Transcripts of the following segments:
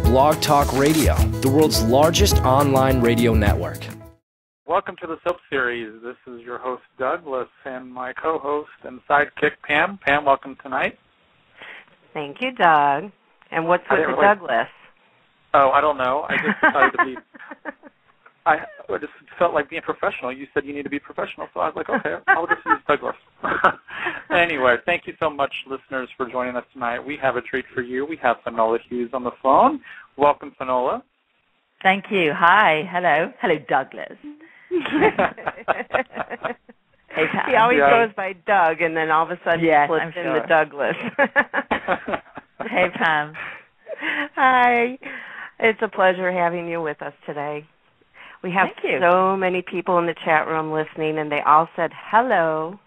Blog Talk Radio, the world's largest online radio network. Welcome to the Soap Series. This is your host, Douglas, and my co-host and sidekick, Pam. Pam, welcome tonight. Thank you, Doug. And what's with the Douglas? Oh, I don't know. I just decided to be... I just felt like being professional. You said you need to be professional, so I was like, okay, I'll just use Douglas. Anyway, thank you so much, listeners, for joining us tonight. We have a treat for you. We have Finola Hughes on the phone. Welcome, Finola. Thank you. Hi. Hello. Hello, Douglas. Hey, Pam. He always goes by Doug, and then all of a sudden he flips in the Douglas. Hey, Pam. Hi. It's a pleasure having you with us today. We have so many people in the chat room listening, and they all said hello.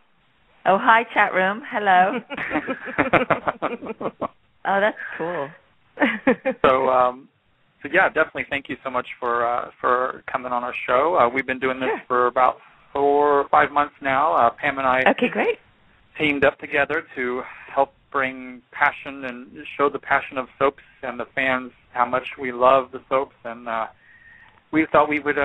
Oh, hi, chat room. Hello. Oh, that's cool. So yeah, definitely thank you so much for coming on our show. We've been doing this for about 4 or 5 months now. Pam and I teamed up together to help bring passion and show the passion of soaps and the fans how much we love the soaps, and we thought we would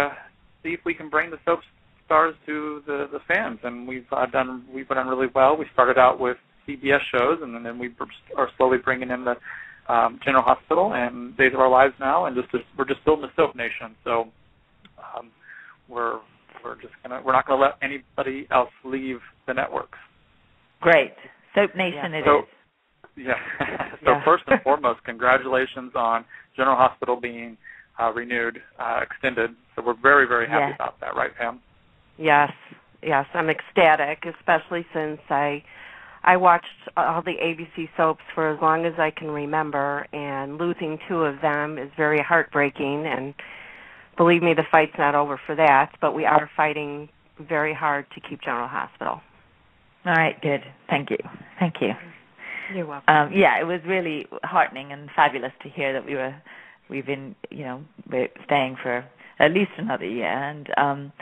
see if we can bring the soap stars to the fans, and we've done really well. We started out with CBS shows, and then we are slowly bringing in the General Hospital and Days of Our Lives now, and we're just building the Soap Nation. So we're not gonna let anybody else leave the networks. Great, Soap Nation it is. Yeah. First and foremost, congratulations on General Hospital being renewed, extended. So we're very, very happy about that, right, Pam? Yes, I'm ecstatic, especially since I watched all the ABC soaps for as long as I can remember, and losing 2 of them is very heartbreaking, and believe me, the fight's not over for that, but we are fighting very hard to keep General Hospital. All right, good. Thank you. You're welcome. It was really heartening and fabulous to hear that we've been, we're staying for at least another year, and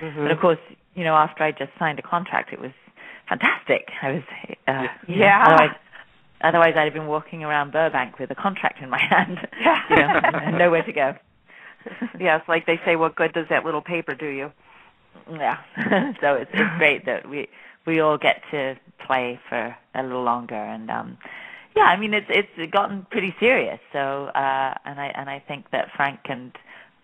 but of course, after I just signed a contract, it was fantastic. I was, otherwise I'd have been walking around Burbank with a contract in my hand, and nowhere to go. Yes, like they say, what good does that little paper do you? Yeah, so it's great that we all get to play for a little longer, and it's gotten pretty serious. So and I think that Frank and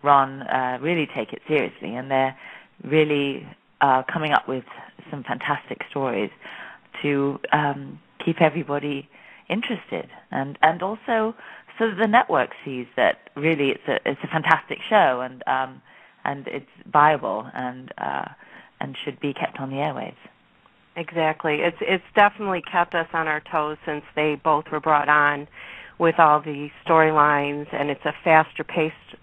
Ron really take it seriously, and they're really coming up with some fantastic stories to keep everybody interested, and also so that the network sees that really it's a fantastic show, and it's viable and should be kept on the airwaves. Exactly. It's definitely kept us on our toes since they both were brought on with all the storylines, and it's a faster-paced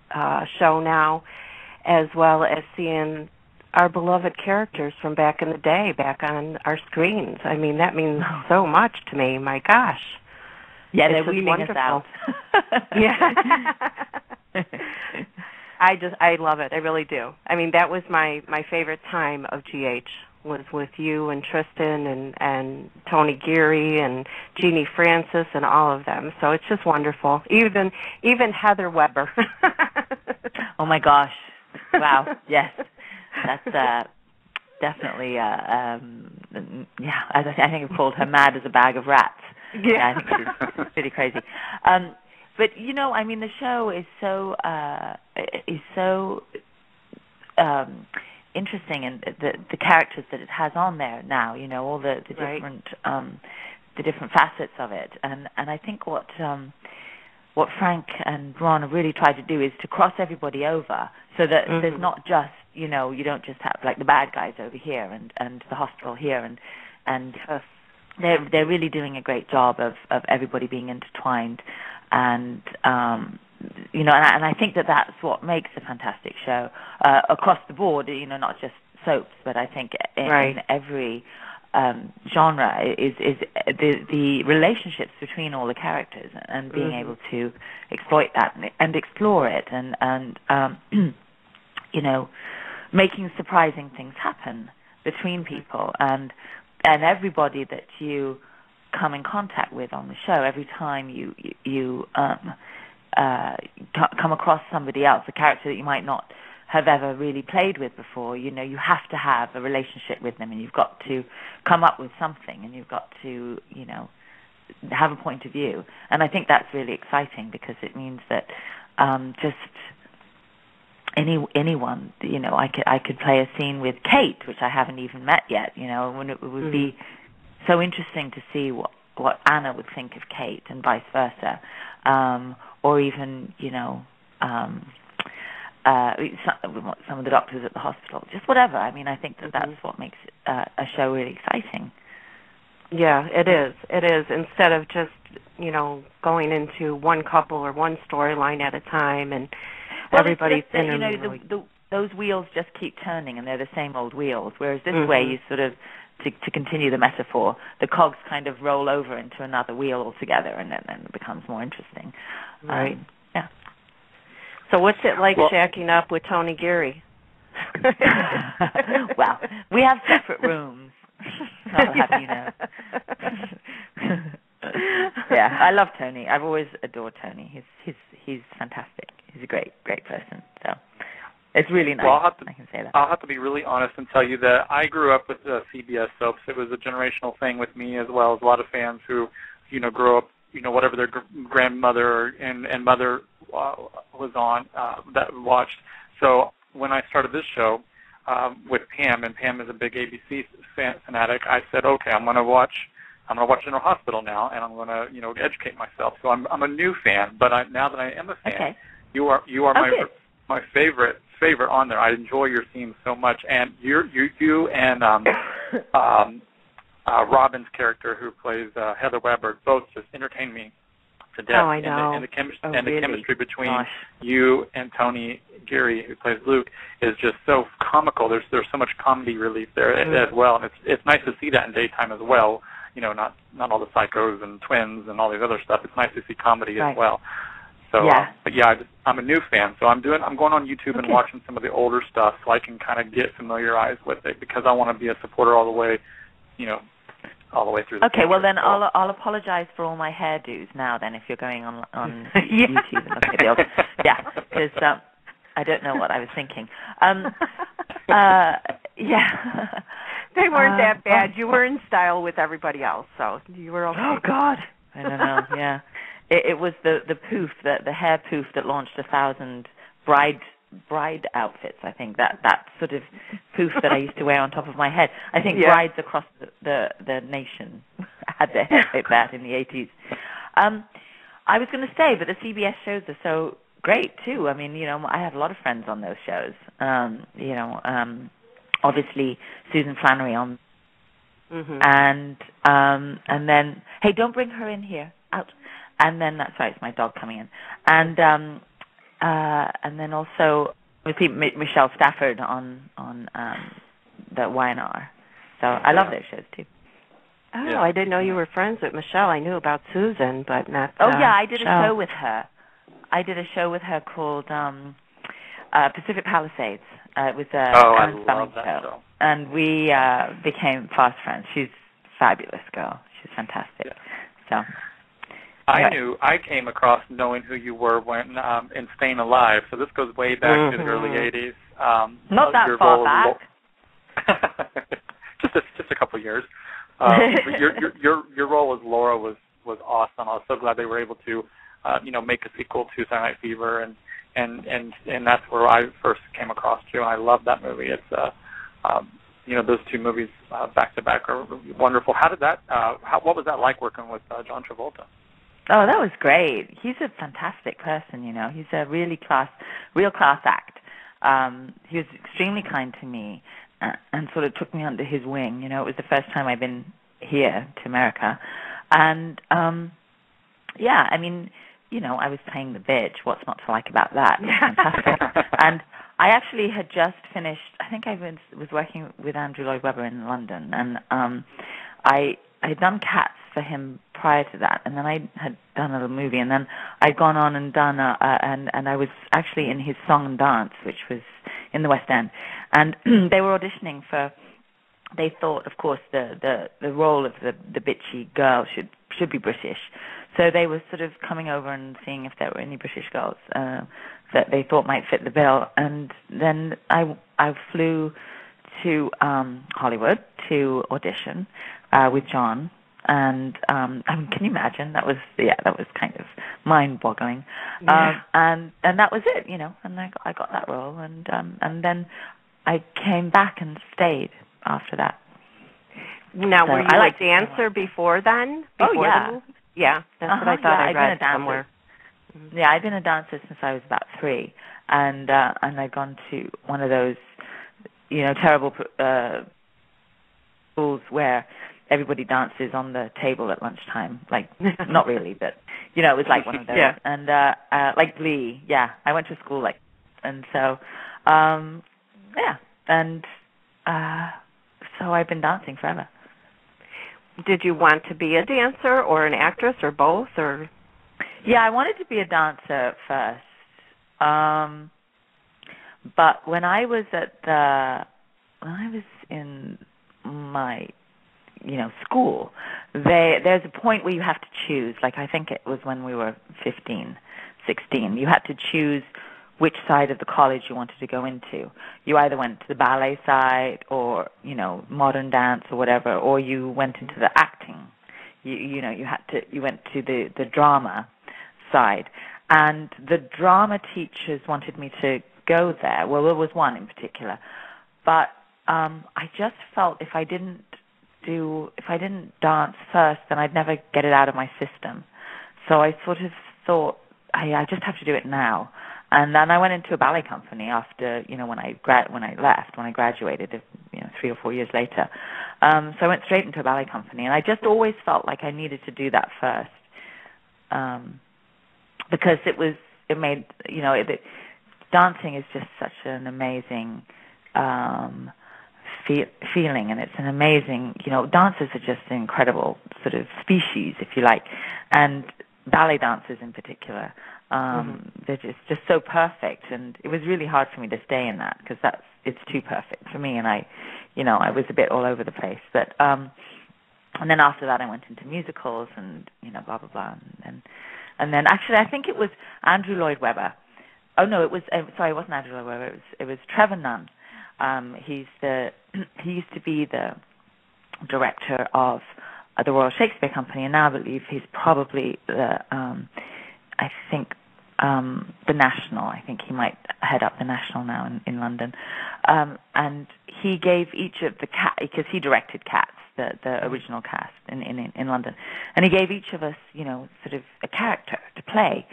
show now, as well as seeing our beloved characters from back in the day back on our screens. I mean, that means so much to me. My gosh. Yeah, they're wheeling us out. Yeah. I love it. I really do. I mean, that was my favorite time of GH, was with you and Tristan and Tony Geary and Jeannie Francis and all of them. So it's just wonderful. Even Heather Webber. Oh my gosh! Wow. Yes, that's definitely. I think I called her mad as a bag of rats. Yeah, I think she's pretty crazy. But the show is so interesting, and the characters that it has on there now, all the different facets of it, and I think what Frank and Ron have really tried to do is to cross everybody over, so that there's not just you don't just have like the bad guys over here and the hospital here, and they're really doing a great job of everybody being intertwined, and and I think that's what makes a fantastic show across the board. Not just soaps, but I think in every genre is the relationships between all the characters, and being able to exploit that and explore it, and making surprising things happen between people, and everybody that you come in contact with on the show. Every time you come across somebody else, a character that you might not have ever really played with before, you have to have a relationship with them, and you've got to come up with something, and you've got to, have a point of view. And I think that's really exciting, because it means that just anyone, I could play a scene with Kate, which I haven't even met yet, when it would be so interesting to see what Anna would think of Kate, and vice versa, or even, some of the doctors at the hospital, just whatever. I mean, I think that's what makes a show really exciting. Yeah, it is. It is. Instead of just, going into one couple or one storyline at a time, and everybody's those wheels just keep turning, and they're the same old wheels. Whereas this way, you sort of, to continue the metaphor, the cogs kind of roll over into another wheel altogether, and then it becomes more interesting. Right. Yeah. So what's it like shacking up with Tony Geary? Well, we have separate rooms. I'll have you know. Yeah, I love Tony. I've always adored Tony. He's fantastic. He's a great person. So it's really nice. Well, I can say that. I'll have to be really honest and tell you that I grew up with CBS soaps. It was a generational thing with me, as well as a lot of fans who, grew up, whatever their grandmother and mother was on that watched. So when I started this show with Pam, and Pam is a big ABC fanatic, I said, okay, I'm going to watch General Hospital now, and I'm going to educate myself. So I'm a new fan, but now that I am a fan, you are my favorite on there. I enjoy your themes so much, and you and Robin's character, who plays Heather Webber, both just entertain me to death. Oh, I know. And the chemistry between you and Tony Geary, who plays Luke, is just so comical. There's so much comedy relief there as well, and it's nice to see that in daytime as well. Not all the psychos and twins and all these other stuff. It's nice to see comedy as well. So, but I'm a new fan, so I'm going on YouTube and watching some of the older stuff, so I can kind of get familiarized with it, because I want to be a supporter all the way, all the way through. Okay, well then I'll apologize for all my hairdos now. Then, if you're going on YouTube and looking at the old, because I don't know what I was thinking. They weren't that bad. You were in style with everybody else, so you were okay. Oh God, I don't know. Yeah. It was the poof, the hair poof that launched 1,000 bride outfits. I think that sort of poof that I used to wear on top of my head. I think brides across the nation had their hair like that in the 80s. I was going to say, but the CBS shows are so great too. I mean, I have a lot of friends on those shows. Obviously Susan Flannery on, and then don't bring her in here, out. And then that's right, it's my dog coming in, and then also Michelle Stafford on the YNR. So I love those shows too. Oh, I didn't know you were friends with Michelle. I knew about Susan, but not. I did a show with her. I did a show with her called Pacific Palisades. It was I love that show. And we became fast friends. She's a fabulous girl. She's fantastic. Yeah. So. I came across knowing who you were when in Stayin Alive, so this goes way back to the early 80s. Not that far back. just a couple of years. Your role as Laura was awesome. I was so glad they were able to make a sequel to Saturday Night Fever, and that's where I first came across you. And I love that movie. It's those two movies back to back are wonderful. How did that? What was that like working with John Travolta? Oh, that was great. He's a fantastic person, He's a real class act. He was extremely kind to me and sort of took me under his wing. It was the first time I'd been here to America. And, I was playing the bitch. What's not to like about that? Fantastic. And I actually had just finished, I think I was working with Andrew Lloyd Webber in London, and I had done Cats for him prior to that, and then I had done a little movie, and then I'd gone on and done and I was actually in his Song and Dance, which was in the West End, and they were auditioning for they thought, of course, the role of the bitchy girl should be British. So they were sort of coming over and seeing if there were any British girls that they thought might fit the bill. And then I flew to Hollywood to audition with John. And can you imagine? That was kind of mind-boggling. Yeah. And that was it, and I got that role, and then I came back and stayed after that. Now, so were you a dancer before then? Before yeah. the movie? Yeah, that's what I thought I read somewhere. Mm-hmm. Yeah, I've been a dancer since I was about 3, and I'd gone to one of those, terrible schools where everybody dances on the table at lunchtime. Like, not really, but it was like one of those. Yeah. And like Glee. Yeah, I went to school and so and so I've been dancing forever. Did you want to be a dancer or an actress or both, or? Yeah, I wanted to be a dancer first. But when I was in my school, there's a point where you have to choose. Like, I think it was when we were 15, 16. You had to choose which side of the college you wanted to go into. You either went to the ballet side or, modern dance or whatever, or you went into the acting. You went to the drama side. And the drama teachers wanted me to go there. Well, there was one in particular. But I just felt if I didn't dance first, then I'd never get it out of my system. So I sort of thought, I just have to do it now. And then I went into a ballet company after, when I graduated, 3 or 4 years later. So I went straight into a ballet company, and I just always felt like I needed to do that first, because dancing is just such an amazing feeling, and it's an amazing, dancers are just an incredible sort of species, if you like, and ballet dancers in particular. They're just so perfect, and it was really hard for me to stay in that because it's too perfect for me, and I was a bit all over the place. But and then after that, I went into musicals and blah blah blah, and then actually I think it was Andrew Lloyd Webber. Oh no, it wasn't Andrew Lloyd Webber. It was Trevor Nunn. He used to be the director of the Royal Shakespeare Company, and now I believe he's probably the National. I think he might head up the National now in London. And he gave each of the because he directed Cats, the original cast in London, and he gave each of us, sort of a character to play.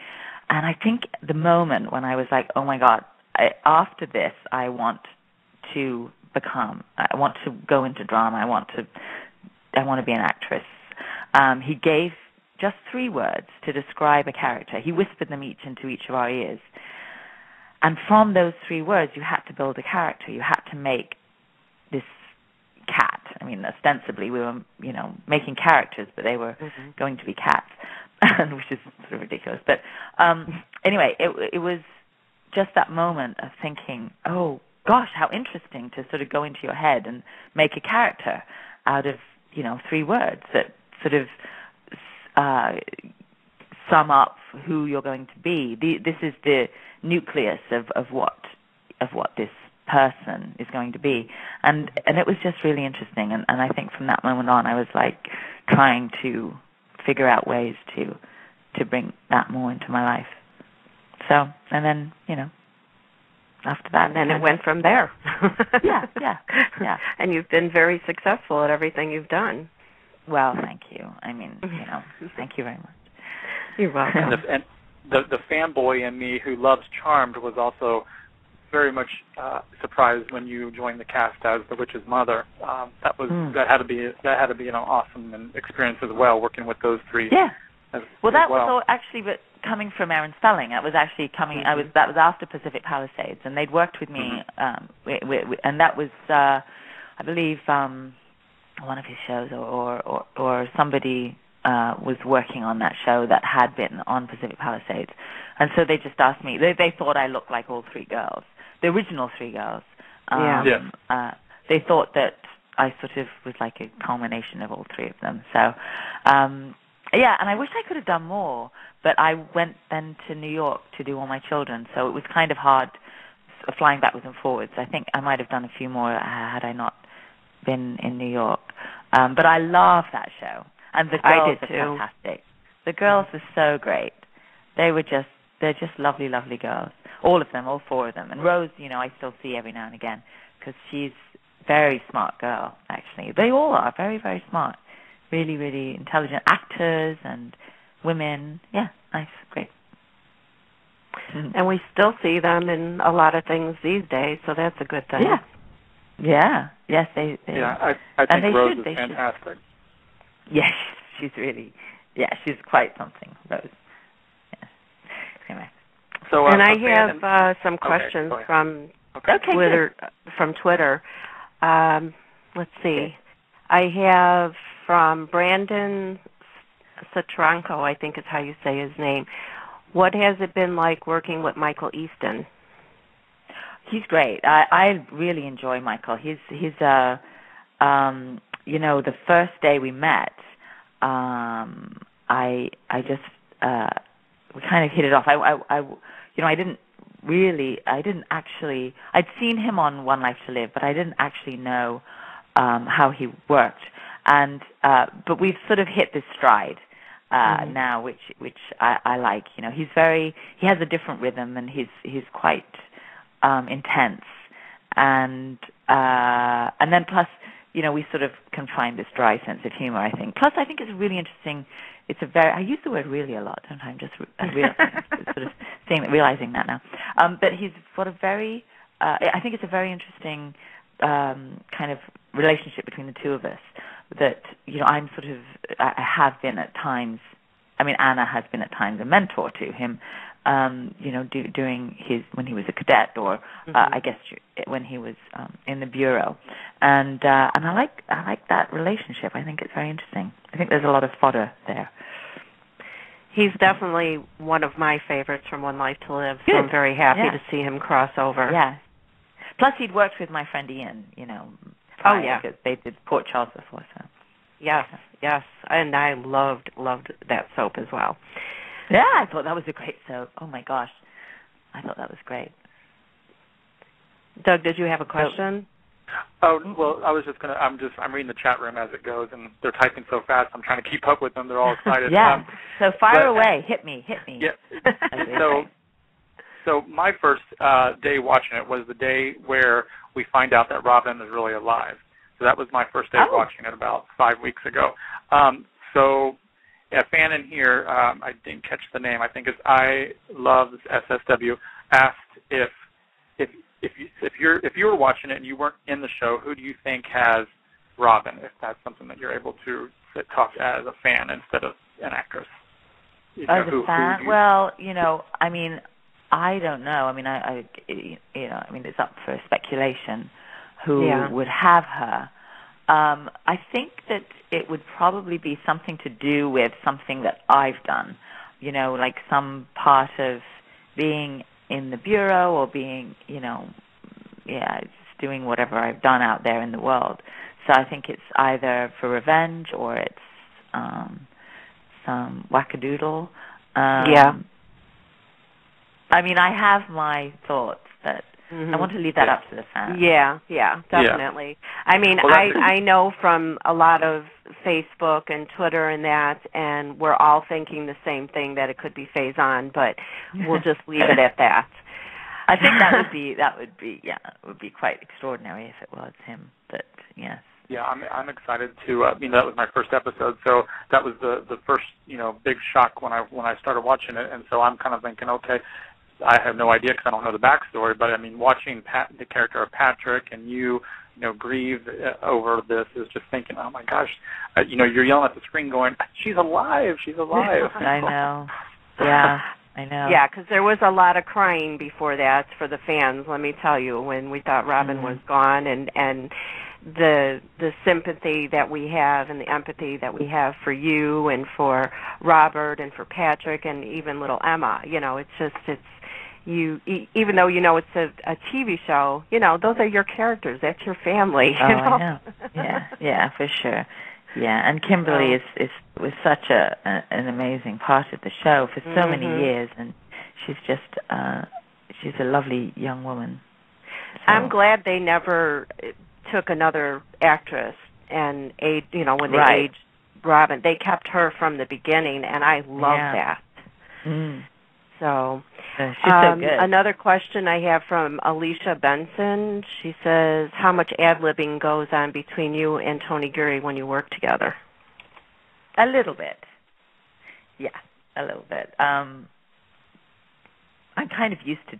And I think the moment when I was like, oh my God, after this, I want to go into drama. I want to be an actress. He gave just 3 words to describe a character. He whispered them each into each of our ears. And from those 3 words, you had to build a character. You had to make this cat. I mean, ostensibly, we were, making characters, but they were going to be cats, which is sort of ridiculous. But anyway, it was just that moment of thinking, oh, gosh, how interesting to sort of go into your head and make a character out of, 3 words that sort of sum up who you're going to be. This is the nucleus of what this person is going to be, and it was just really interesting. And I think from that moment on, I was like trying to figure out ways to bring that more into my life. So, and then after that, and then it went from there. Yeah. And you've been very successful at everything you've done. Well, thank you. I mean, thank you very much. You're welcome. And the fanboy in me who loves Charmed was also very much surprised when you joined the cast as the witch's mother. That had to be an awesome experience as well, working with those 3. Yeah. Well, that was actually, but coming from Aaron Spelling, that was actually coming. That was after Pacific Palisades, and they'd worked with me, and that was, I believe, one of his shows, or somebody was working on that show that had been on Pacific Palisades, and so they just asked me. They thought I looked like all 3 girls, the original 3 girls. They thought that sort of was like a culmination of all three of them. So, yeah, and I wish I could have done more, but I went then to New York to do All My Children, so it was kind of hard flying backwards and forwards. I think I might have done a few more had I not been in New York. But I love that show, and the girls are fantastic. The girls are so great. They're just lovely, lovely girls. All of them, all four of them. And Rose, I still see every now and again because she's a very smart girl, actually. They all are very, very smart. Really, really intelligent actors and women. Yeah, nice, great. And we still see them in a lot of things these days, so that's a good thing. Yeah. Yeah. Yes, they yeah, I think Rose is fantastic. Yes, she's really, she's quite something, Rose. Yes. Anyway. So, and I have some questions from Twitter. From Twitter. Let's see. Okay. I have from Brandon Satranko, I think is how you say his name. What has it been like working with Michael Easton? He's great. I really enjoy Michael. He's the first day we met, I just we kind of hit it off. I'd seen him on One Life to Live, but I didn't actually know how he worked. And but we've sort of hit this stride now, which I like. He has a different rhythm, and he's quite intense, and then plus, we sort of can find this dry sense of humor, I think. Plus, I think it's really interesting. I use the word really a lot, don't I? I'm just sort of realizing that now. But he's got a very, I think it's a very interesting kind of relationship between the two of us. That I'm sort of, I have been at times. I mean, Anna has been at times a mentor to him. During when he was a cadet, or I guess when he was in the bureau, and I like that relationship. I think it's very interesting. I think there's a lot of fodder there. He's definitely one of my favorites from One Life to Live. So I'm very happy to see him cross over. Yeah. Plus, he'd worked with my friend Ian. Because they did Port Charles before. So. Yes, and I loved that soap as well. Yeah, I thought that was a great soap. Oh my gosh, I thought that was great. Doug, did you have a question? Oh well, I was just gonna. I'm reading the chat room as it goes, and they're typing so fast. I'm trying to keep up with them. They're all excited. Yeah. So fire away. Hit me. Yeah. So my first day watching it was the day where we find out that Robin is really alive. So that was my first day watching it about 5 weeks ago. A fan in here, I didn't catch the name. I think it's I Love SSW. Asked if you were watching it and you weren't in the show, who do you think has Robin? If that's something that you're able to talk as a fan instead of an actress. As a fan, well, I mean, I don't know. I mean, it's up for speculation who would have her. I think that it would probably be something to do with something that I've done, like some part of being in the bureau or being, just doing whatever I've done out there in the world. So I think it's either for revenge or it's some wackadoodle. I mean, I have my thoughts, but I want to leave that up to the fans. Yeah, definitely. Yeah. I mean, I know from a lot of Facebook and Twitter and that, and we're all thinking the same thing, that it could be Faison, but we'll just leave it at that. I think it would be quite extraordinary if it was him, but yes. Yeah, I'm excited to. That was my first episode, so that was the first big shock when I started watching it, and so I'm kind of thinking, okay, I have no idea because I don't know the backstory, but I mean, watching the character of Patrick and you grieve over this is just thinking, oh my gosh, you're yelling at the screen going, she's alive. I know. Yeah. I know. Yeah, because there was a lot of crying before that for the fans, let me tell you, when we thought Robin was gone, and the sympathy that we have and the empathy that we have for you and for Robert and for Patrick and even little Emma. even though it's a TV show, those are your characters. That's your family. I know. Yeah, for sure. Yeah, and Kimberly was such an amazing part of the show for so many years, and she's just she's a lovely young woman. So. I'm glad they never took another actress and when they aged Robin. They kept her from the beginning, and I love that. So she's so good. Another question I have from Alicia Benson. She says, how much ad-libbing goes on between you and Tony Geary when you work together? A little bit. Yeah, a little bit. I'm kind of used to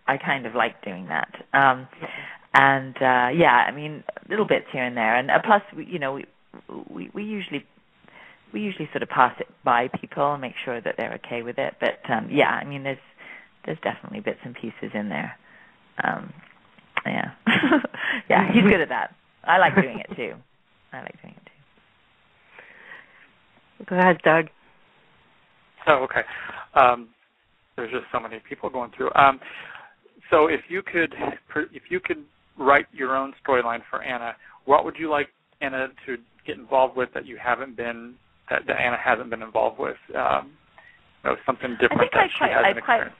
I kind of like doing that. And, I mean, little bits here and there. And plus, we usually sort of pass it by people and make sure that they're okay with it. But, I mean, there's definitely bits and pieces in there. Yeah, he's good at that. I like doing it, too. Go ahead, Doug. Oh, okay. There's just so many people going through. So if you could write your own storyline for Anna, what would you like Anna to get involved with that Anna hasn't been involved with? Something different that she hasn't experienced.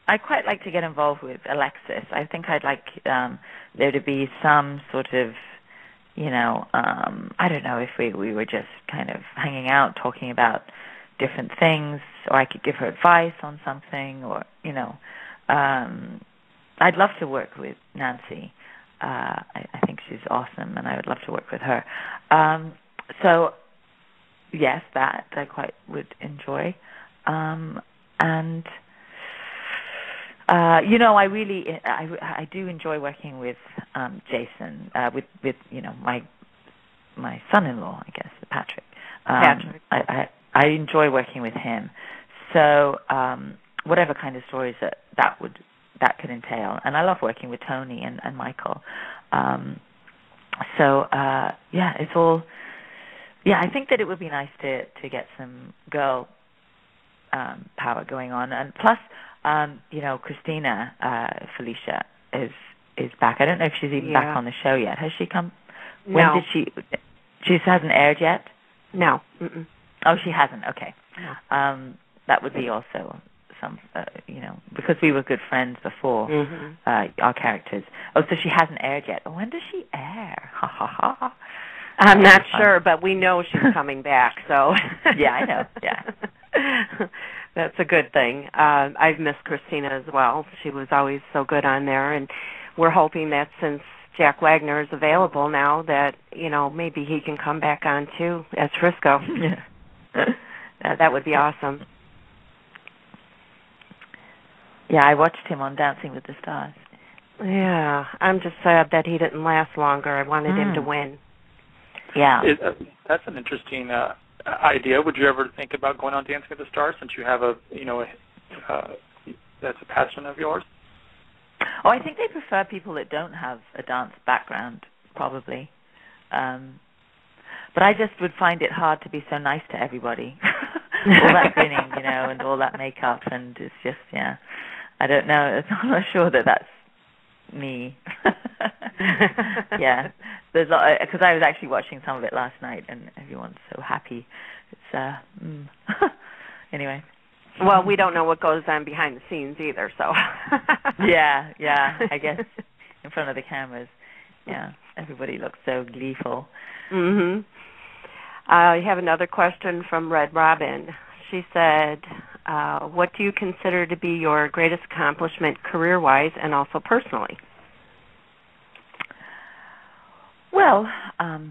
I'd quite like to get involved with Alexis. I think I'd like there to be some sort of, I don't know, if we were just kind of hanging out, talking about different things, or I could give her advice on something, or, I'd love to work with Nancy. I think she's awesome, and I would love to work with her. So, yes, that I quite would enjoy. And I do enjoy working with Jason, with my son-in-law, I guess, Patrick. I enjoy working with him. So whatever kind of stories that could entail, and I love working with Tony and Michael. It's all. Yeah, I think that it would be nice to get some girl power going on, and plus, Christina Felicia is back. I don't know if she's even back on the show yet. Has she come? No. When did she? She hasn't aired yet. No. Mm-mm. Oh, she hasn't. Okay. No. That would be also some, because we were good friends before, our characters. Oh, so she hasn't aired yet. When does she air? Ha ha ha. I'm not sure, but we know she's coming back, so. Yeah, I know, yeah. That's a good thing. I've missed Christina as well. She was always so good on there, and we're hoping that since Jack Wagner is available now that, maybe he can come back on, too, as Frisco. Yeah. That would be awesome. Yeah, I watched him on Dancing with the Stars. Yeah, I'm just sad that he didn't last longer. I wanted him to win. Yeah. That's an interesting idea. Would you ever think about going on Dancing with the Stars since you have that's a passion of yours? Oh, I think they prefer people that don't have a dance background, probably. But I just would find it hard to be so nice to everybody. All that grinning, and all that makeup, and it's just, I don't know. I'm not sure that that's me. Yeah, because I was actually watching some of it last night, and everyone's so happy. It's anyway. Well, we don't know what goes on behind the scenes either, so. Yeah, I guess in front of the cameras, everybody looks so gleeful. Mhm. I have another question from Red Robin. She said, "What do you consider to be your greatest accomplishment career-wise and also personally?" Well,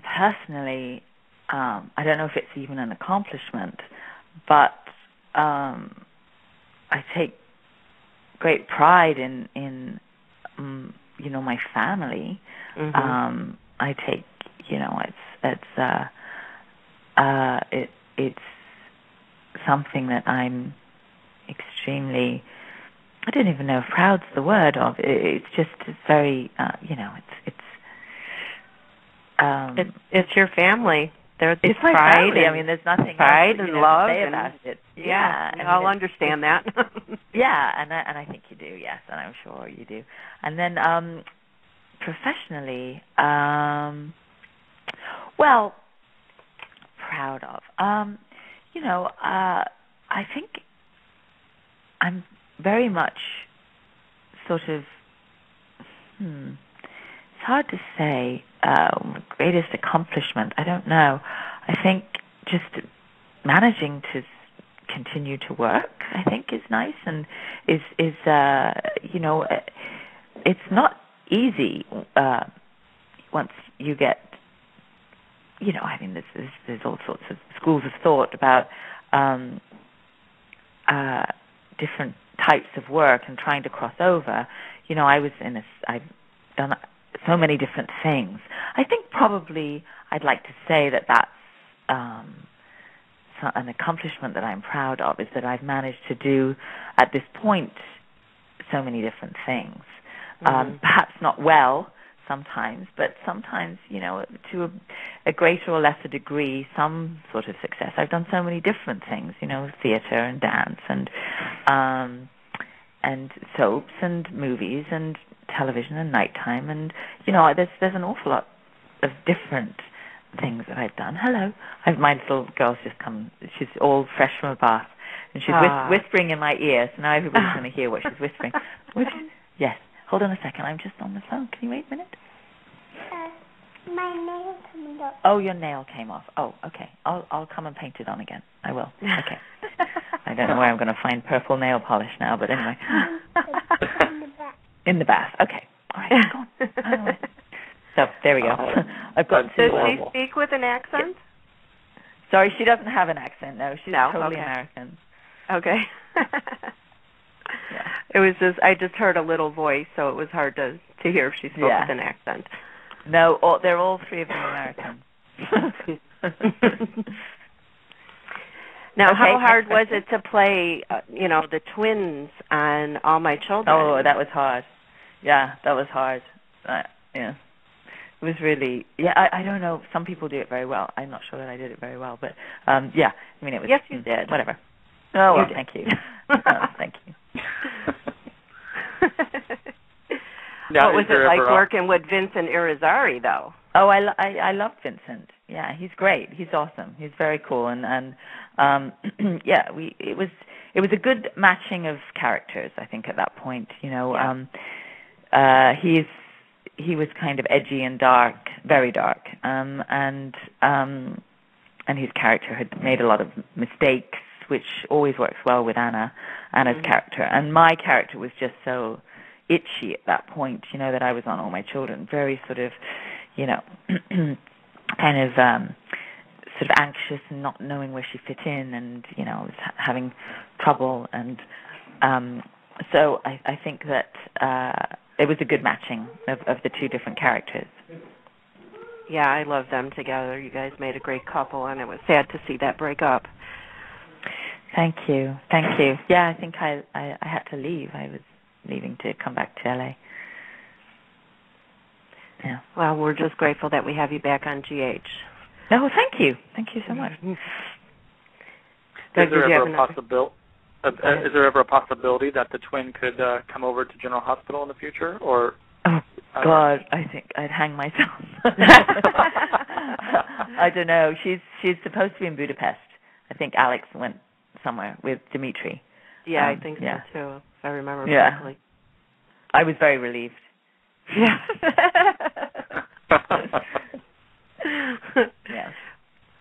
personally, I don't know if it's even an accomplishment, but I take great pride in my family. Mm-hmm. I take, it's something that I'm extremely, I don't even know if proud's the word of. It's just very, it's your family. It's my pride. family. I mean, there's nothing pride else, and love to say and about it. Yeah, I I'll understand that. Yeah, and I think you do. Yes, and I'm sure you do. And then professionally, well, proud of. I think I'm very much sort of. It's hard to say. Greatest accomplishment, I don't know. I think just managing to continue to work, I think, is nice, and is it's not easy once you get. I mean, there's all sorts of schools of thought about different types of work and trying to cross over. I've done so many different things. I think probably I'd like to say that that's an accomplishment that I'm proud of, is that I've managed to do at this point so many different things. Perhaps not well sometimes, but sometimes, to a greater or lesser degree, some sort of success. I've done so many different things, theater and dance and soaps and movies and television and nighttime, and there's an awful lot of different things that I've done. Hello, my little girl's just come. She's all fresh from a bath, and she's whispering in my ear. So now everybody's going to hear what she's whispering. Yes. Hold on a second. I'm just on the phone. Can you wait a minute? My nail came off. Oh, your nail came off. Oh, okay. I'll come and paint it on again. I will. Okay. I don't know where I'm going to find purple nail polish now, but anyway. In the bath. Okay. All right. Go on. So there we go. I've got. Does she speak with an accent? Sorry, she doesn't have an accent. No, she's totally American. Okay. Yeah. It was I just heard a little voice, so it was hard to hear if she spoke with an accent. No, they're all three of them American. Now, how hard was it to play, the twins on All My Children? Oh, that was hard. Yeah, that was hard. Yeah. It was really, I don't know. Some people do it very well. I'm not sure that I did it very well, but, yeah. I mean, it was. Yes, you did. Whatever. Oh, well, thank you. Thank you. Now, what was it like working with Vincent Irizarry, though? Oh, I love Vincent. Yeah, he's great. He's awesome. He's very cool, and yeah, it was a good matching of characters. I think at that point, he was kind of edgy and dark, very dark, and his character had made a lot of mistakes, which always works well with Anna's character. And my character was just so itchy at that point, that I was on All My Children, very sort of, kind of sort of anxious and not knowing where she fit in, and, was having trouble. And so I think that it was a good matching of the two different characters. Yeah, I love them together. You guys made a great couple, and it was sad to see that break up. Thank you. Yeah, I think I had to leave. I was leaving to come back to LA. Yeah. Well, we're just grateful that we have you back on GH. No, thank you. Thank you so much. Is there ever a possibility that the twin could come over to General Hospital in the future, or? Oh God, I think I'd hang myself. I don't know. She's supposed to be in Budapest. I think Alex went somewhere with Dimitri. Yeah, I think so too, if I remember correctly. I was very relieved. Yeah. Yes.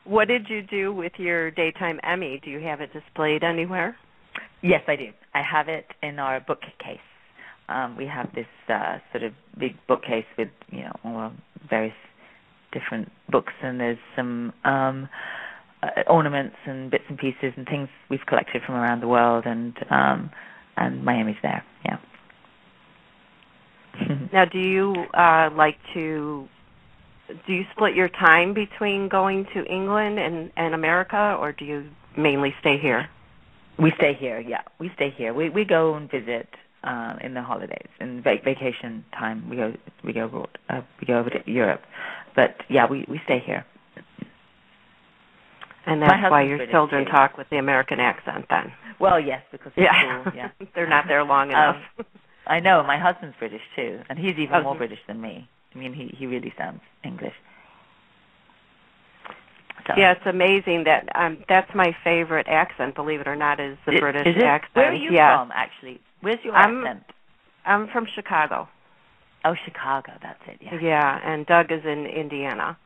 What did you do with your daytime Emmy? Do you have it displayed anywhere? Yes, I do. I have it in our bookcase. We have this sort of big bookcase with, all various different books, and there's some ornaments and bits and pieces and things we've collected from around the world, and Miami's there. Yeah. Now, do you do you split your time between going to England and America, or do you mainly stay here? We stay here. Yeah, we stay here. We go and visit in the holidays, in vacation time. We go over to Europe, but yeah, we stay here. And that's why your children talk with the American accent then. Well, yes, because they're cool, yeah. They're not there long enough. I know. My husband's British, too, and he's even more British than me. I mean, he really sounds English. So. Yeah, it's amazing that that's my favorite accent, believe it or not, is the British accent. Where are you from, actually? Where's your accent? I'm from Chicago. Oh, Chicago, that's it, yeah. Yeah, and Doug is in Indiana.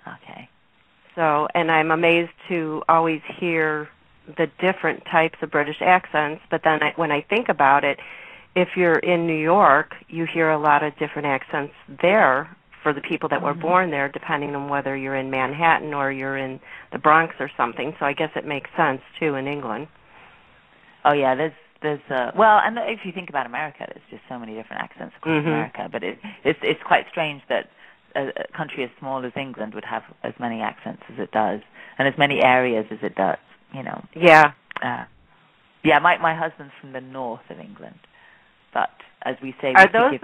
Okay. So, and I'm amazed to always hear the different types of British accents, but then when I think about it, if you're in New York, you hear a lot of different accents there for the people that were born there, depending on whether you're in Manhattan or you're in the Bronx or something. So I guess it makes sense, too, in England. Oh, yeah, there's well, and if you think about America, there's just so many different accents across America, but it's quite strange that a country as small as England would have as many accents as it does, and as many areas as it does, you know. Yeah. Yeah, my husband's from the north of England, but as we say... Are those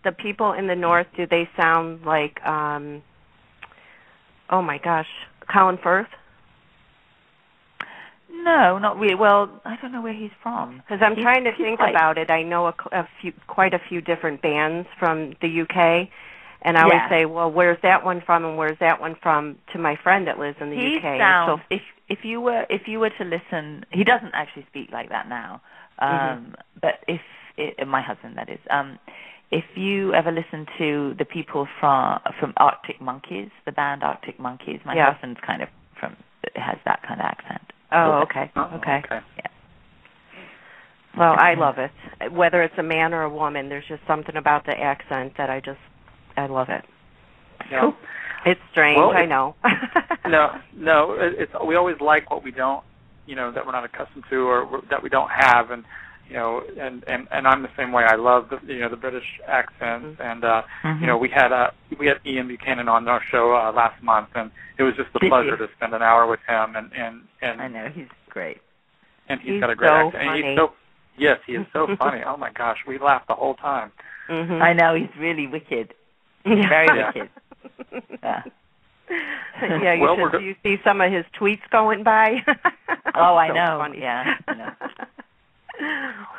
the people in the north, do they sound like, oh my gosh, Colin Firth? No, not really. Well, I don't know where he's from. Because I'm trying to think about it. I know quite a few different bands from the UK, and I always say, well, where's that one from and where's that one from, to my friend that lives in the UK. Sounds, so if you were to listen, he doesn't actually speak like that now, but my husband, that is, if you ever listen to the people from Arctic Monkeys, the band Arctic Monkeys, my husband's kind of has that kind of accent. Oh, okay. Okay. Yeah. Well, I love it. Whether it's a man or a woman, there's just something about the accent that I love it. Yeah. Cool. It's strange, I know. No. We always like what we don't, that we're not accustomed to or that we don't have, and and I'm the same way. I love the British accents, and we had Ian Buchanan on our show last month, and it was just a pleasure to spend an hour with him. And I know he's great, and he's got a great accent. Funny. And he is so funny. Oh my gosh, we laughed the whole time. I know, he's really wicked, very wicked. Yeah. Yeah, do you see some of his tweets going by? Oh, I know. Funny. Yeah. I know.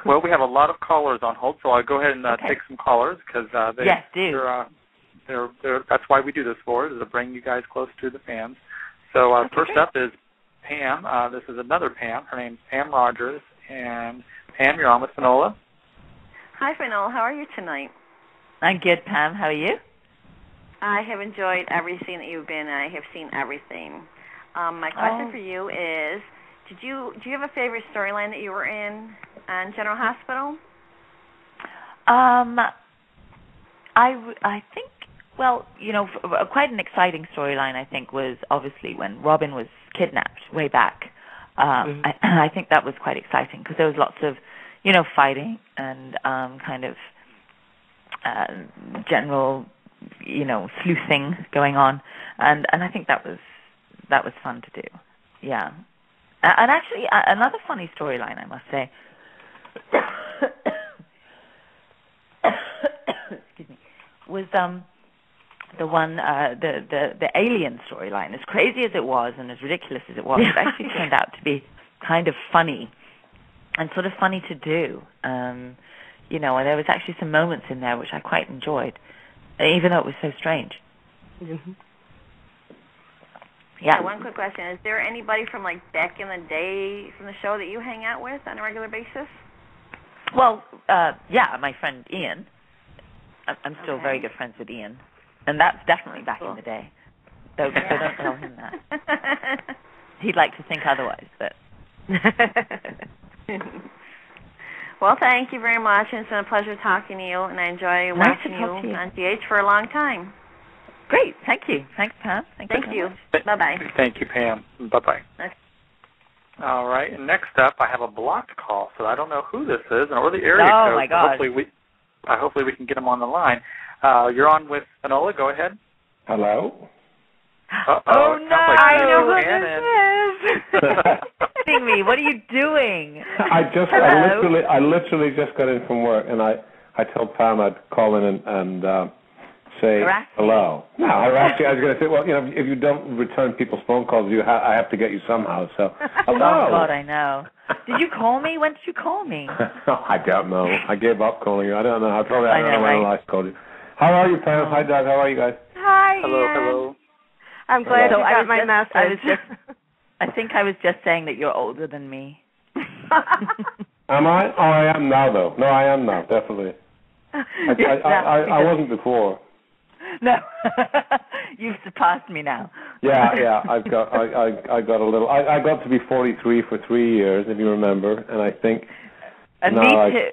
Well, we have a lot of callers on hold, so I'll go ahead and take some callers because that's why we do this for, is to bring you guys close to the fans. So first up is Pam. This is another Pam. Her name's Pam Rogers. And Pam, you're on with Finola. Hi, Finola. How are you tonight? I'm good, Pam. How are you? I have enjoyed everything that you've been. I have seen everything. My question for you is, do you have a favorite storyline that you were in on General Hospital? I think, quite an exciting storyline, I think, was obviously when Robin was kidnapped way back. I think that was quite exciting because there was lots of, fighting and kind of general, sleuthing going on, and I think that was fun to do. Yeah. And actually, another funny storyline, I must say, excuse me, was the one, the alien storyline. As crazy as it was and as ridiculous as it was, it actually turned out to be kind of funny and sort of funny to do. And there was actually some moments in there which I quite enjoyed, even though it was so strange. Mm-hmm. Yeah. One quick question. Is there anybody from back in the day from the show that you hang out with on a regular basis? Well, my friend Ian. I'm still very good friends with Ian. And that's definitely back in the day. So don't tell him that. He'd like to think otherwise, but... Well, thank you very much. It's been a pleasure talking to you, and I enjoy watching you on GH for a long time. Great. Thank you. Thanks, Pam. Thank you. Bye-bye. Thank you, Pam. Bye-bye. Okay. All right. And next up, I have a blocked call, so I don't know who this is or the area code. Oh, my God. Hopefully we can get him on the line. You're on with Finola. Go ahead. Hello? Oh, no. I know who this is. Me. What are you doing? I literally just got in from work, and I told Pam I'd call in and say hello. No, I was going to say, well, if you don't return people's phone calls, I have to get you somehow. So, hello. Oh God, I know. Did you call me? When did you call me? I don't know. I gave up calling you. I don't know. I don't know when I last called you. How are you, parents? Hi, Doug. How are you guys? Hi. Hello. I'm glad you got my message. I think I was just saying that you're older than me. Am I? Oh, I am now, though. No, I am now, definitely. I wasn't before. No, you've surpassed me now. Yeah. I got a little. I got to be 43 for 3 years, if you remember, and I think. And me too.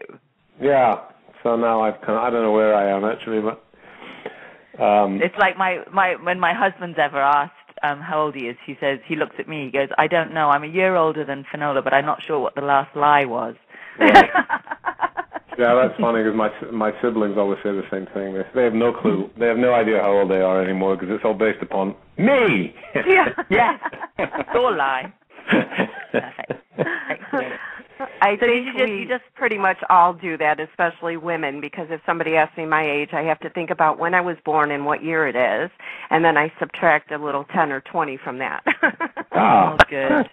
Yeah. So now I don't know where I am actually, but. It's like when my husband's ever asked how old he is, he says, he looks at me, he goes, I don't know, I'm a year older than Finola, but I'm not sure what the last lie was. Right. Yeah, that's funny because my siblings always say the same thing. They have no clue. They have no idea how old they are anymore because it's all based upon me. Yeah. It's all a lie. Perfect. Excellent. I think you just pretty much all do that, especially women, because if somebody asks me my age, I have to think about when I was born and what year it is, and then I subtract a little 10 or 20 from that. Oh, good.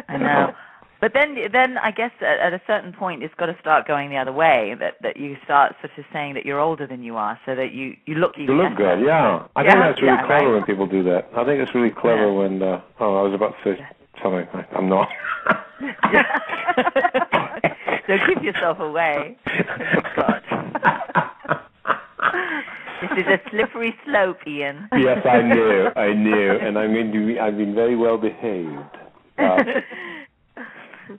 I know. But then I guess at a certain point it's got to start going the other way, that you start sort of saying that you're older than you are, so that you look even You look good, yeah. I think that's really clever when people do that. I think it's really clever when, I was about to say something. I'm not. So keep yourself away. Oh, God. This is a slippery slope, Ian. Yes, I knew, and I've been very well behaved.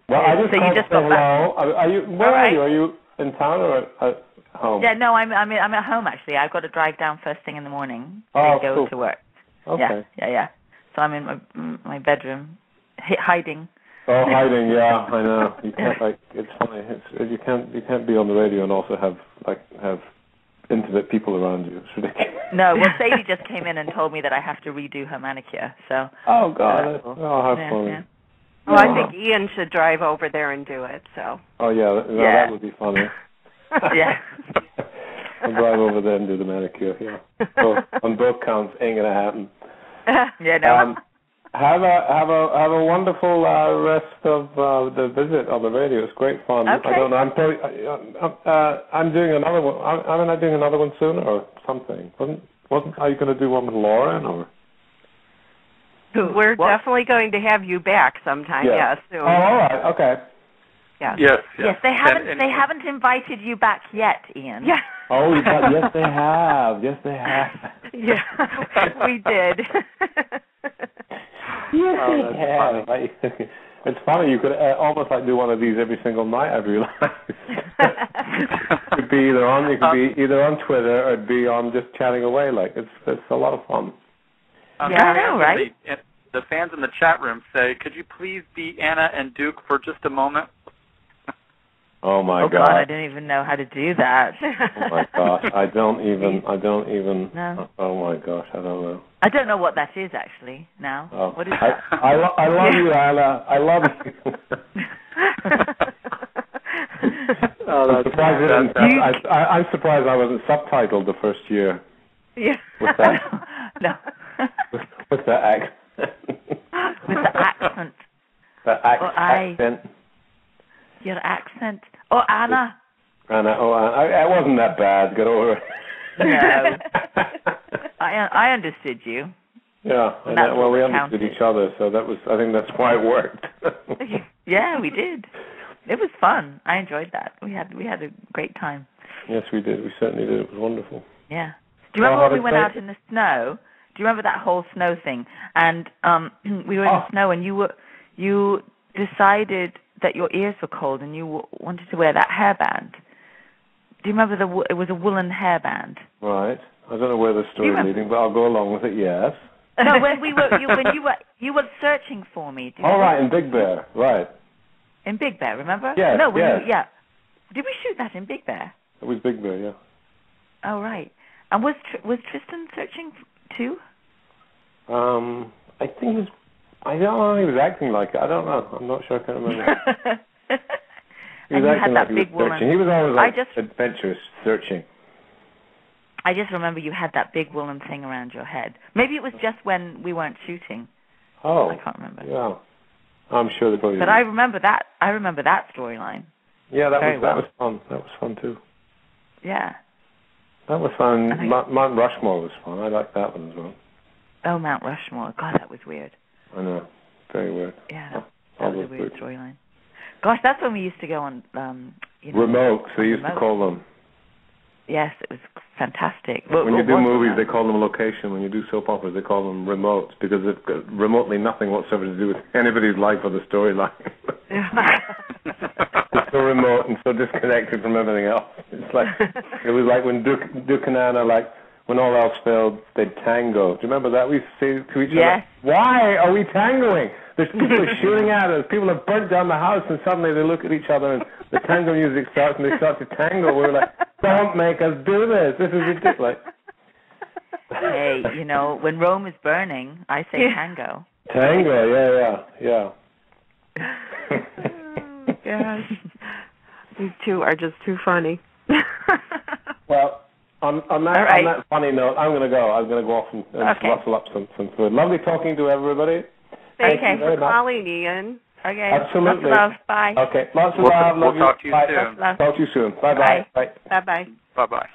Well, I just called to say hello. Where are you? Are you in town or at home? Yeah, no, I'm at home actually. I've got to drive down first thing in the morning to go to work. Okay. Yeah. So I'm in my bedroom, hiding. Oh, hiding, yeah, I know. You can't it's funny. You can't be on the radio and also have intimate people around you. It's ridiculous. No, well, Sadie just came in and told me that I have to redo her manicure. So. Oh God! How funny. Yeah. Well, I think Ian should drive over there and do it. So. Oh yeah, that would be funny. Yeah. I'll drive over there and do the manicure. Yeah. So on both counts, ain't gonna happen. Yeah. No. Have a wonderful rest of the visit on the radio. It's great fun. Okay. I don't know. I'm doing another one. I'm not doing another one soon or something. Are you going to do one with Lauren or? We're definitely going to have you back sometime. Yeah, soon. Oh, all right. Okay. Yeah. Yes. They haven't invited you back yet, Ian. Yeah. Oh, yes, they have. Yes, they have. Yeah, we did. It's funny. You could almost do one of these every single night. I've realized. It could be either on Twitter or it'd be on just chatting away. It's a lot of fun. I know, right? The fans in the chat room say, "Could you please be Anna and Duke for just a moment?" Oh my God! God, I didn't even know how to do that. Oh my gosh! I don't even. No. Oh my gosh! I don't know. I don't know what that is actually. Now, what is that? I love you, Anna. I love you. I'm surprised I wasn't subtitled the first year. Yeah. With that. No. With that accent. With the accent. The accent. Your accent. Oh, Anna. Anna. Oh, Anna. It wasn't that bad. Get over it. No. I understood you. Yeah. Well, we understood each other, so I think that's why it worked. Yeah, we did. It was fun. I enjoyed that. We had a great time. Yes, we did. We certainly did. It was wonderful. Yeah. Do you remember when we went out in the snow? Do you remember that whole snow thing? And we were in the snow, and you decided that your ears were cold, and you wanted to wear that hairband. Do you remember it was a woolen hairband? Right. I don't know where the story is leading, but I'll go along with it. Yes. No, when you were searching for me. Right, in Big Bear, right. In Big Bear, remember? Yes. No, Did we shoot that in Big Bear? It was Big Bear, yeah. Oh, right. And was Tristan searching too? I think he was. I don't know. He was acting like it. I don't know. I'm not sure. I can't remember. He was acting like he was searching. He was always adventurous searching. I just remember you had that big woolen thing around your head. Maybe it was just when we weren't shooting. Oh. I can't remember. Yeah. I'm sure they're going to. But I remember that storyline. Yeah, that was fun. That was fun too. Yeah. That was fun. Mount Rushmore was fun. I liked that one as well. Oh, Mount Rushmore. God, that was weird. I know. Very weird. Yeah, that was a weird storyline. Gosh, that's when we used to go on, remotes, they used to call them. Yes, it was fantastic. When you do movies, they call them location. When you do soap operas, they call them remotes because they've got remotely nothing whatsoever to do with anybody's life or the storyline. It's so remote and so disconnected from everything else. It was like when Duke and Anna, like when all else failed, they'd tango. Do you remember that? We used to say to each other, "Why are we tangoing? There's people shooting at us. People have burnt down the house," and suddenly they look at each other and the tango music starts and they start to tango. We're like, "Don't make us do this. This is ridiculous." Hey, when Rome is burning, I say tango. Tango, yeah. Gosh. These two are just too funny. Well, on that funny note, I'm going to go. I'm going to go off and rustle up some food. Lovely talking to everybody. Thank you for calling, Ian. Okay. Absolutely. Lots of love. Bye. Okay. Lots of love. We'll talk to you soon. Talk to you soon. Bye-bye. Bye. Bye-bye. Bye-bye.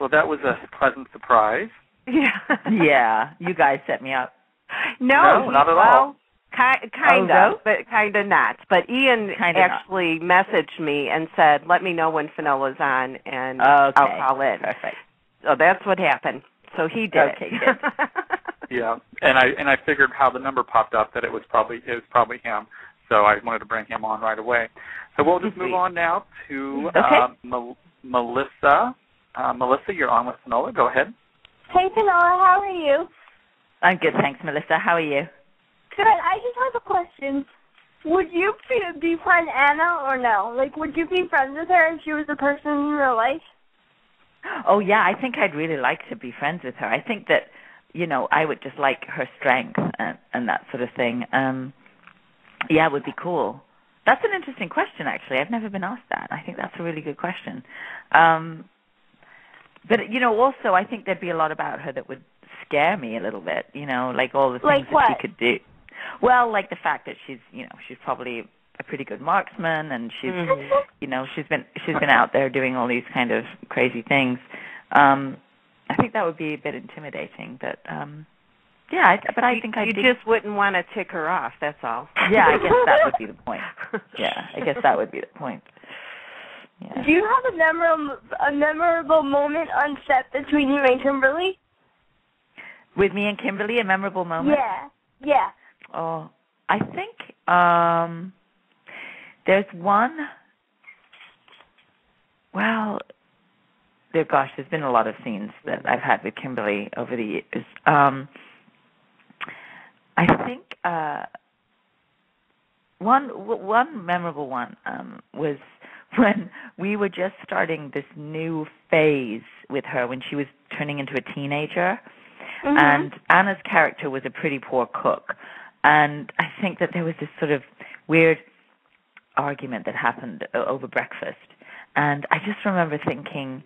Well, that was a pleasant surprise. Yeah. Yeah. You guys set me up. No, not at all. Kind of, but kind of not. But Ian actually messaged me and said, "Let me know when Finola's on, and I'll call in." Perfect. So that's what happened. So he did. Okay, good. Yeah, and I figured how the number popped up that it was probably him. So I wanted to bring him on right away. So we'll just move on now to Melissa. Melissa, you're on with Finola. Go ahead. Hey, Finola, how are you? I'm good, thanks, Melissa. How are you? Good. I just have a question. Would you befriend Anna or no? Like, would you be friends with her if she was a person in real life? Oh, yeah, I think I'd really like to be friends with her. I think that, I would just like her strength and that sort of thing. Yeah, it would be cool. That's an interesting question, actually. I've never been asked that. I think that's a really good question. But, also, I think there'd be a lot about her that would scare me a little bit, like all the things that she could do. Well, like the fact that she's probably a pretty good marksman, and she's, she's been out there doing all these kind of crazy things. I think that would be a bit intimidating, but but I think you just wouldn't want to tick her off. That's all. Yeah, I guess that would be the point. Yeah, I guess that would be the point. Yeah. Do you have a memorable moment on set between you and Kimberly? With me and Kimberly, a memorable moment? Yeah. Oh, I think there's one. Well, there's been a lot of scenes that I've had with Kimberly over the years. I think one memorable one was when we were just starting this new phase with her when she was turning into a teenager. Mm-hmm. And Anna's character was a pretty poor cook. And I think that there was this sort of weird argument that happened over breakfast. And I just remember thinking,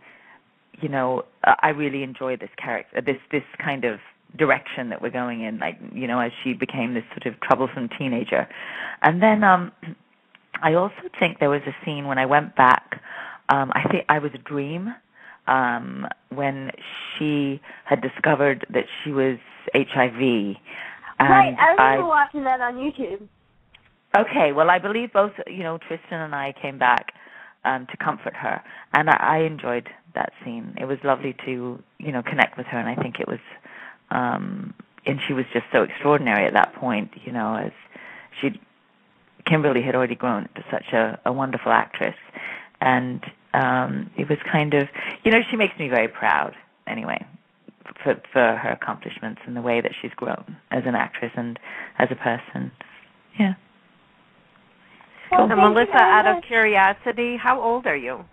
I really enjoy this character, this kind of direction that we're going in, like, as she became this sort of troublesome teenager. And then I also think there was a scene when I went back, I think I was a dream, when she had discovered that she was HIV. Right, I remember watching that on YouTube. Okay, well, I believe both, Tristan and I came back to comfort her, and I enjoyed that scene. It was lovely to, connect with her, and I think it was, and she was just so extraordinary at that point, as Kimberly had already grown to such a wonderful actress, and it was kind of, she makes me very proud, anyway, for her accomplishments and the way that she's grown as an actress and as a person. Yeah. Well, so Melissa, out of curiosity, how old are you?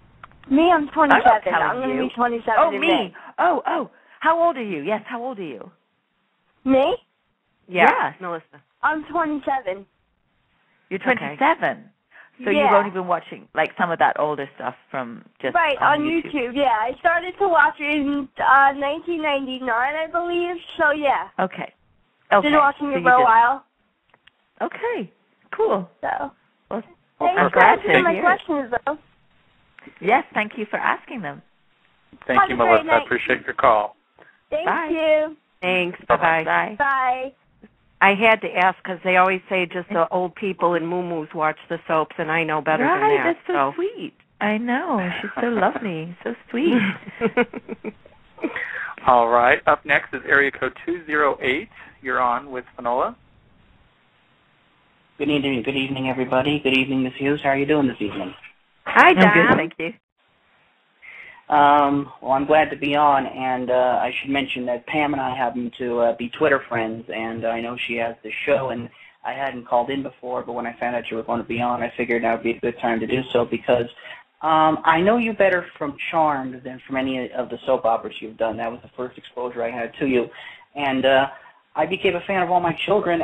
Me, I'm 27. I'm going to be 27 today. Me? Oh. How old are you? Yes, how old are you? Me? Yeah, Melissa. I'm 27. You're 27. Okay. So you've only been watching like some of that older stuff from just on YouTube. Yeah, I started to watch it in 1999, I believe. So yeah. Okay. Been watching it for a while. Okay. Cool. So. Well, I'm glad to hear my questions, though. Yes, thank you for asking them. Thank you, Melissa. I appreciate your call. Thank you. Thanks. Bye-bye. Bye. Bye. I had to ask because they always say just the old people and moo-moos watch the soaps, and I know better than that. Right, that's so sweet. I know. She's so lovely. So sweet. All right. Up next is area code 208. You're on with Finola. Good evening, everybody. Good evening, Ms. Hughes. How are you doing this evening? Hi, Don. I'm good, thank you. Well, I'm glad to be on, and I should mention that Pam and I happen to be Twitter friends, and I know she has the show, and I hadn't called in before, but when I found out you were going to be on, I figured that would be a good time to do so because I know you better from Charmed than from any of the soap operas you've done. That was the first exposure I had to you, and I became a fan of All My Children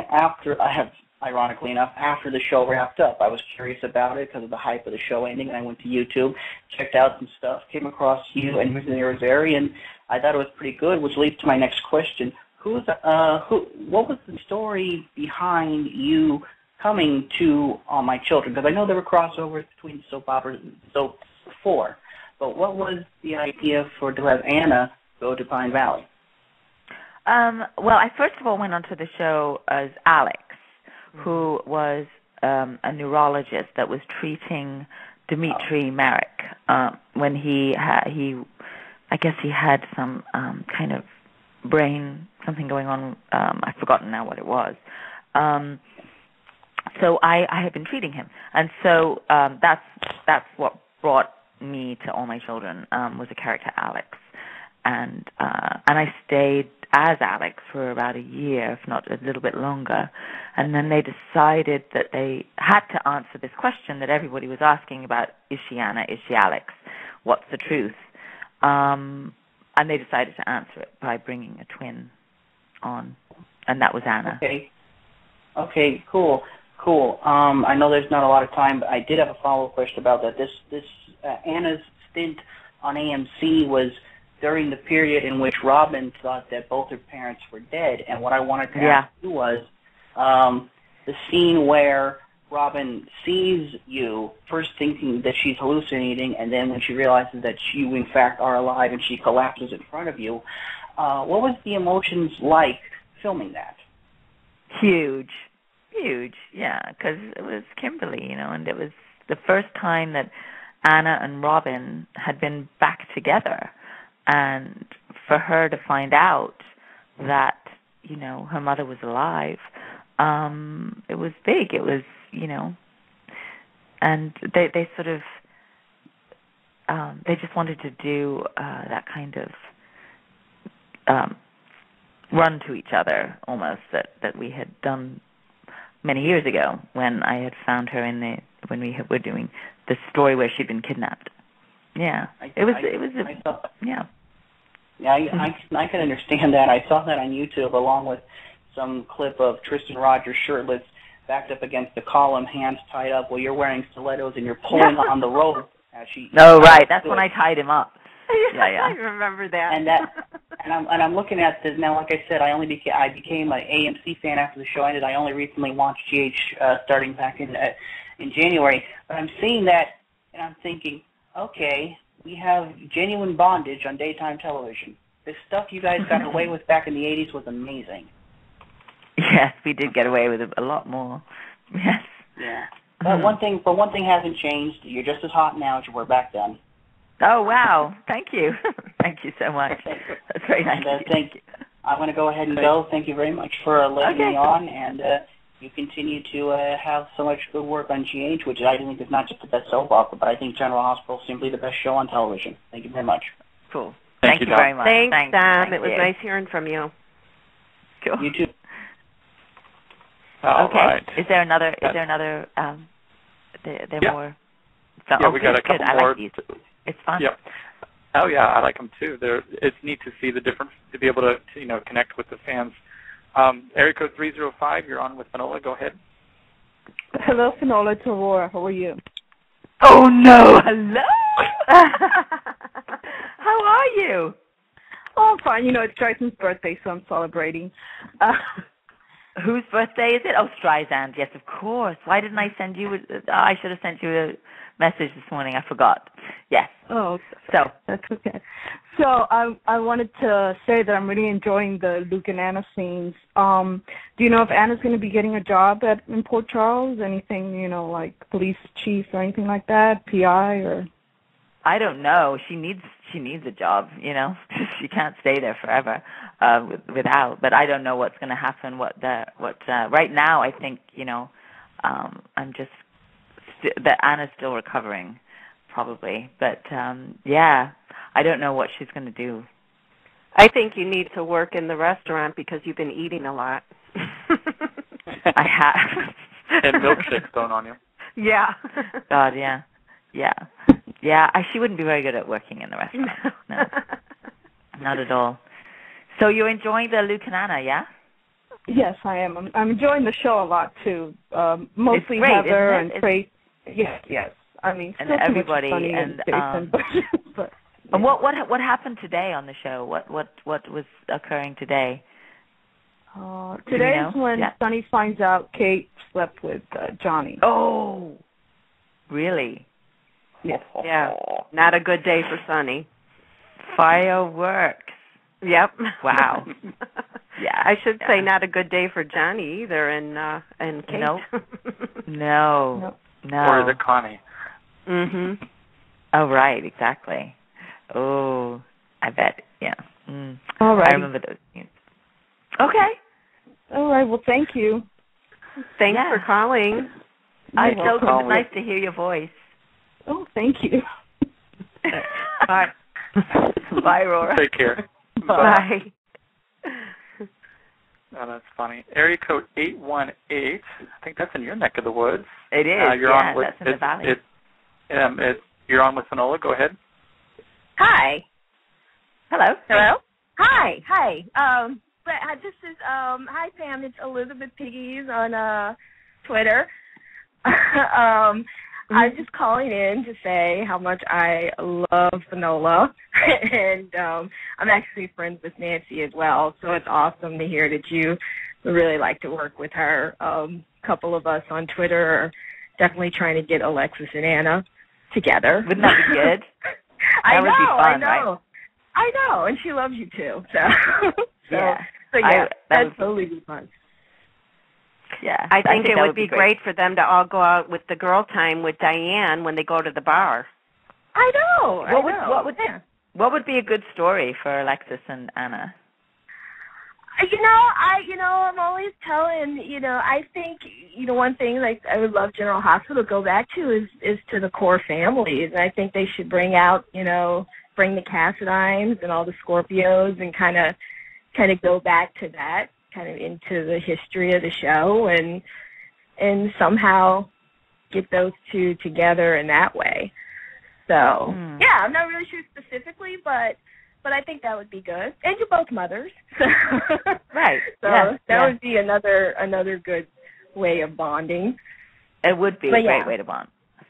ironically enough, after the show wrapped up. I was curious about it because of the hype of the show ending, and I went to YouTube, checked out some stuff, came across you and Mr. Irizarry, and I thought it was pretty good, which leads to my next question. What was the story behind you coming to All My Children? Because I know there were crossovers between soap operas and soap before, but what was the idea to have Anna go to Pine Valley? Well, I first of all went onto the show as Alex, who was a neurologist that was treating Dmitri Merrick when I guess he had some kind of brain, something going on. I've forgotten now what it was. So I had been treating him, and so that's what brought me to All My Children was the character Alex, and I stayed as Alex for about a year, if not a little bit longer. And then they decided that they had to answer this question that everybody was asking about, is she Anna, is she Alex, what's the truth? And they decided to answer it by bringing a twin on, and that was Anna. Okay, cool. I know there's not a lot of time, but I did have a follow-up question about that. This Anna's stint on AMC was during the period in which Robin thought that both her parents were dead, and what I wanted to ask you was the scene where Robin sees you, first thinking that she's hallucinating, and then when she realizes that you, in fact, are alive and she collapses in front of you. What was the emotions like filming that? Huge, yeah, because it was Kimberly, and it was the first time that Anna and Robin had been back together. And for her to find out that, her mother was alive, it was big. It was, and they sort of, they just wanted to do that kind of run to each other almost that we had done many years ago when I had found her when we were doing the story where she'd been kidnapped. Yeah, I can understand that. I saw that on YouTube along with some clip of Tristan Rogers shirtless, backed up against the column, hands tied up while you're wearing stilettos and you're pulling on the rope. Right. That's when I tied him up. Yeah. I remember that. And I'm looking at this now. Like I said, I became an AMC fan after the show ended. I only recently watched GH starting back in January. But I'm seeing that and I'm thinking, okay, we have genuine bondage on daytime television. This stuff you guys got away with back in the 80s was amazing. Yes, we did get away with a lot more. Yes. Yeah. But one thing hasn't changed. You're just as hot now as you were back then. Oh, wow. Thank you. Thank you so much. That's very nice. Thank you. I'm going to go ahead and go. Thank you very much for letting me on, and you continue to have so much good work on GH, which I think is not just the best soap opera, but I think General Hospital is simply the best show on television. Thank you very much. Cool. Thank you very much. Thanks, Dom. It was nice hearing from you. Cool. You too. All right. Is there another? There more? So, we got a couple more. Like these. It's fun. Yep. Oh yeah, I like them too. It's neat to see the difference, to be able to connect with the fans. Area code 305, you're on with Finola. Go ahead. Hello, Finola to Aurora. How are you? Oh, no. Hello. How are you? Oh, I'm fine. You know, it's Streisand's birthday, so I'm celebrating. Whose birthday is it? Oh, Streisand. Yes, of course. Why didn't I send you? I should have sent you a message this morning. I forgot. Yes. Oh, so that's okay. So I wanted to say that I'm really enjoying the Luke and Anna scenes. Do you know if Anna's going to be getting a job in Port Charles? Anything, you know, like police chief or anything like that? PI or? I don't know. She needs a job. You know, she can't stay there forever without. But I don't know what's going to happen. Right now, I think, you know, I'm just that Anna's still recovering, probably. But yeah, I don't know what she's going to do. I think you need to work in the restaurant because you've been eating a lot. I have. And milkshakes thrown on you. Yeah. God, yeah. Yeah, she wouldn't be very good at working in the restaurant. No, not at all. So you're enjoying the Luke and Anna, yeah? Yes, I am. I'm enjoying the show a lot too. Mostly great, Heather and Trace. Yes. I mean, and everybody and Jason, but yeah. And what happened today on the show? What was occurring today? Today's when Sonny finds out Kate slept with Johnny. Oh, really? Yeah. Not a good day for Sonny. Fireworks. Yep. Wow. Yeah. I should say not a good day for Johnny either, and Kate. No. Or is it Connie? Mhm. Oh, right. Exactly. Oh, I bet. Yeah. All right. I remember those scenes. Okay. All right. Well, thank you. Thanks for calling. It's so nice to hear your voice. Oh, thank you. Bye. Bye, Aurora. Take care. Bye. Oh, that's funny. Area code 818. I think that's in your neck of the woods. It is. That's in the valley. You're on with Finola. Go ahead. Hi. Hello. Hi. This is hi Pam. It's Elizabeth Piggies on Twitter. I'm just calling in to say how much I love Finola, and I'm actually friends with Nancy as well, so it's awesome to hear that you really like to work with her. A couple of us on Twitter are definitely trying to get Alexis and Anna together. Wouldn't that be good? I would be fun, right? I know, and she loves you too, so that'd totally be fun. Yeah, I think it would be great for them to all go out with the girl time with Diane when they go to the bar. I know. What would be a good story for Alexis and Anna? I'm always telling, I think, one thing like I would love General Hospital to go back to is to the core families. And I think they should bring the Cassadines and all the Scorpios and kind of go back to that, kind of into the history of the show and somehow get those two together in that way. So, yeah, I'm not really sure specifically, but I think that would be good. And you're both mothers. Right. So that would be another good way of bonding. It would be a great way to bond.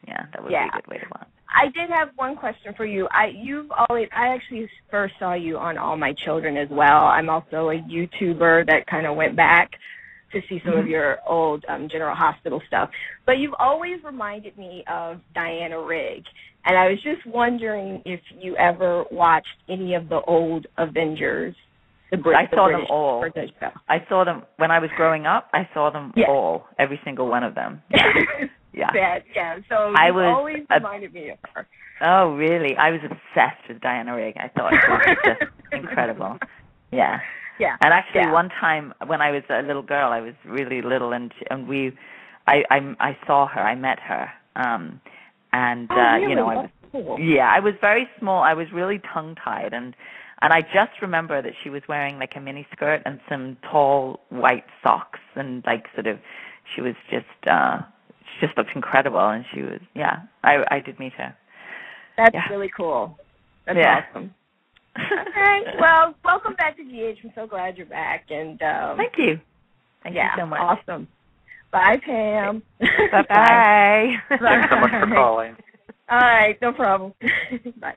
Yeah, that would be a good way to bond. I did have one question for you. I actually first saw you on All My Children as well. I'm also a YouTuber that kind of went back to see some of your old General Hospital stuff. But you've always reminded me of Diana Rigg. And I was just wondering if you ever watched any of the old Avengers. I saw them all. I saw them when I was growing up. I saw them all, every single one of them. Yeah. So you always reminded me of her. Oh, really? I was obsessed with Diana Rigg. I thought she was just incredible. Yeah. Yeah. And actually, one time when I was a little girl, I was really little, and I saw her. I met her. Really? I was I was very small. I was really tongue-tied, and I just remember that she was wearing like a mini skirt and some tall white socks, and like sort of, she was just she just looked incredible, and she was I did meet her. That's really cool. That's awesome. Okay, well, welcome back to GH. I'm so glad you're back, and thank you so much. Awesome. Bye, Pam. Bye-bye. Thanks so much for calling. All right, no problem. Bye.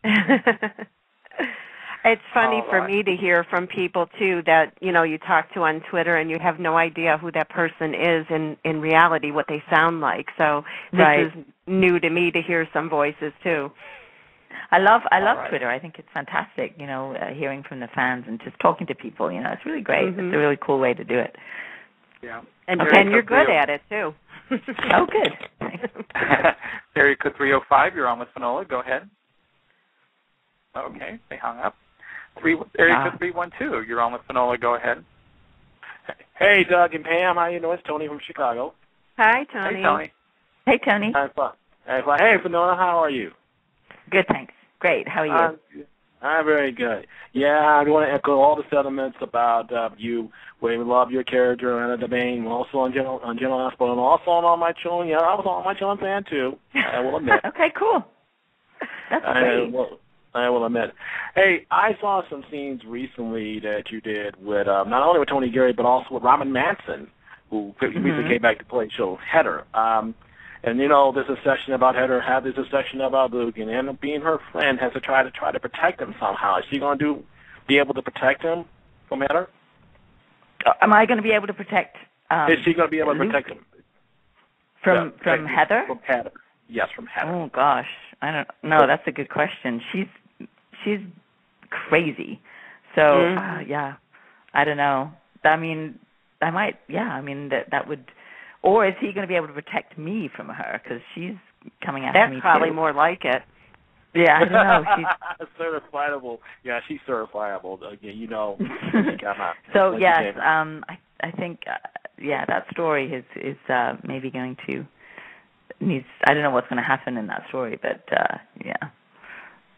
It's funny for me to hear from people, too, that, you talk to on Twitter and you have no idea who that person is in reality, what they sound like. So this is new to me to hear some voices, too. I love Twitter. I think it's fantastic, hearing from the fans and just talking to people. It's really great. It's a really cool way to do it. Yeah. And you're good at it, too. Oh, good. Area code 305, you're on with Finola. Go ahead. Okay, they hung up. Area code 312, you're on with Finola. Go ahead. Hey, Doug and Pam. How you doing? It's Tony from Chicago. Hi, Tony. Hey, Tony. Hey, Tony. Hey, Finola, how are you? Good, thanks. Great. How are you? I'm very good. Yeah, I want to echo all the sentiments about you. We love your character, Anna Devane, also on General Hospital, and also on All My Children. Yeah, I was on All My Children fan, too. I will admit. Okay, cool. That's great. I will admit. Hey, I saw some scenes recently that you did with not only with Tony Gary, but also with Robin Manson, who recently came back to play show Heather. And there's a section about Heather, there's a section about Luke, and Anna, being her friend, has to try to protect him somehow. Is she going to be able to protect him from Heather? Am I going to be able to protect? Is she going to be able to Luke? protect him from Heather? From Heather. Yes, from Heather. Oh gosh, I don't know. That's a good question. She's crazy. So yeah, I don't know. I mean, I might. Yeah, I mean that would. Or is he going to be able to protect me from her? Because she's coming after me, too. That's probably more like it. Yeah, I don't know. She's certifiable. Yeah, she's certifiable. So, yes, I think, that story is maybe going to I don't know what's going to happen in that story, but,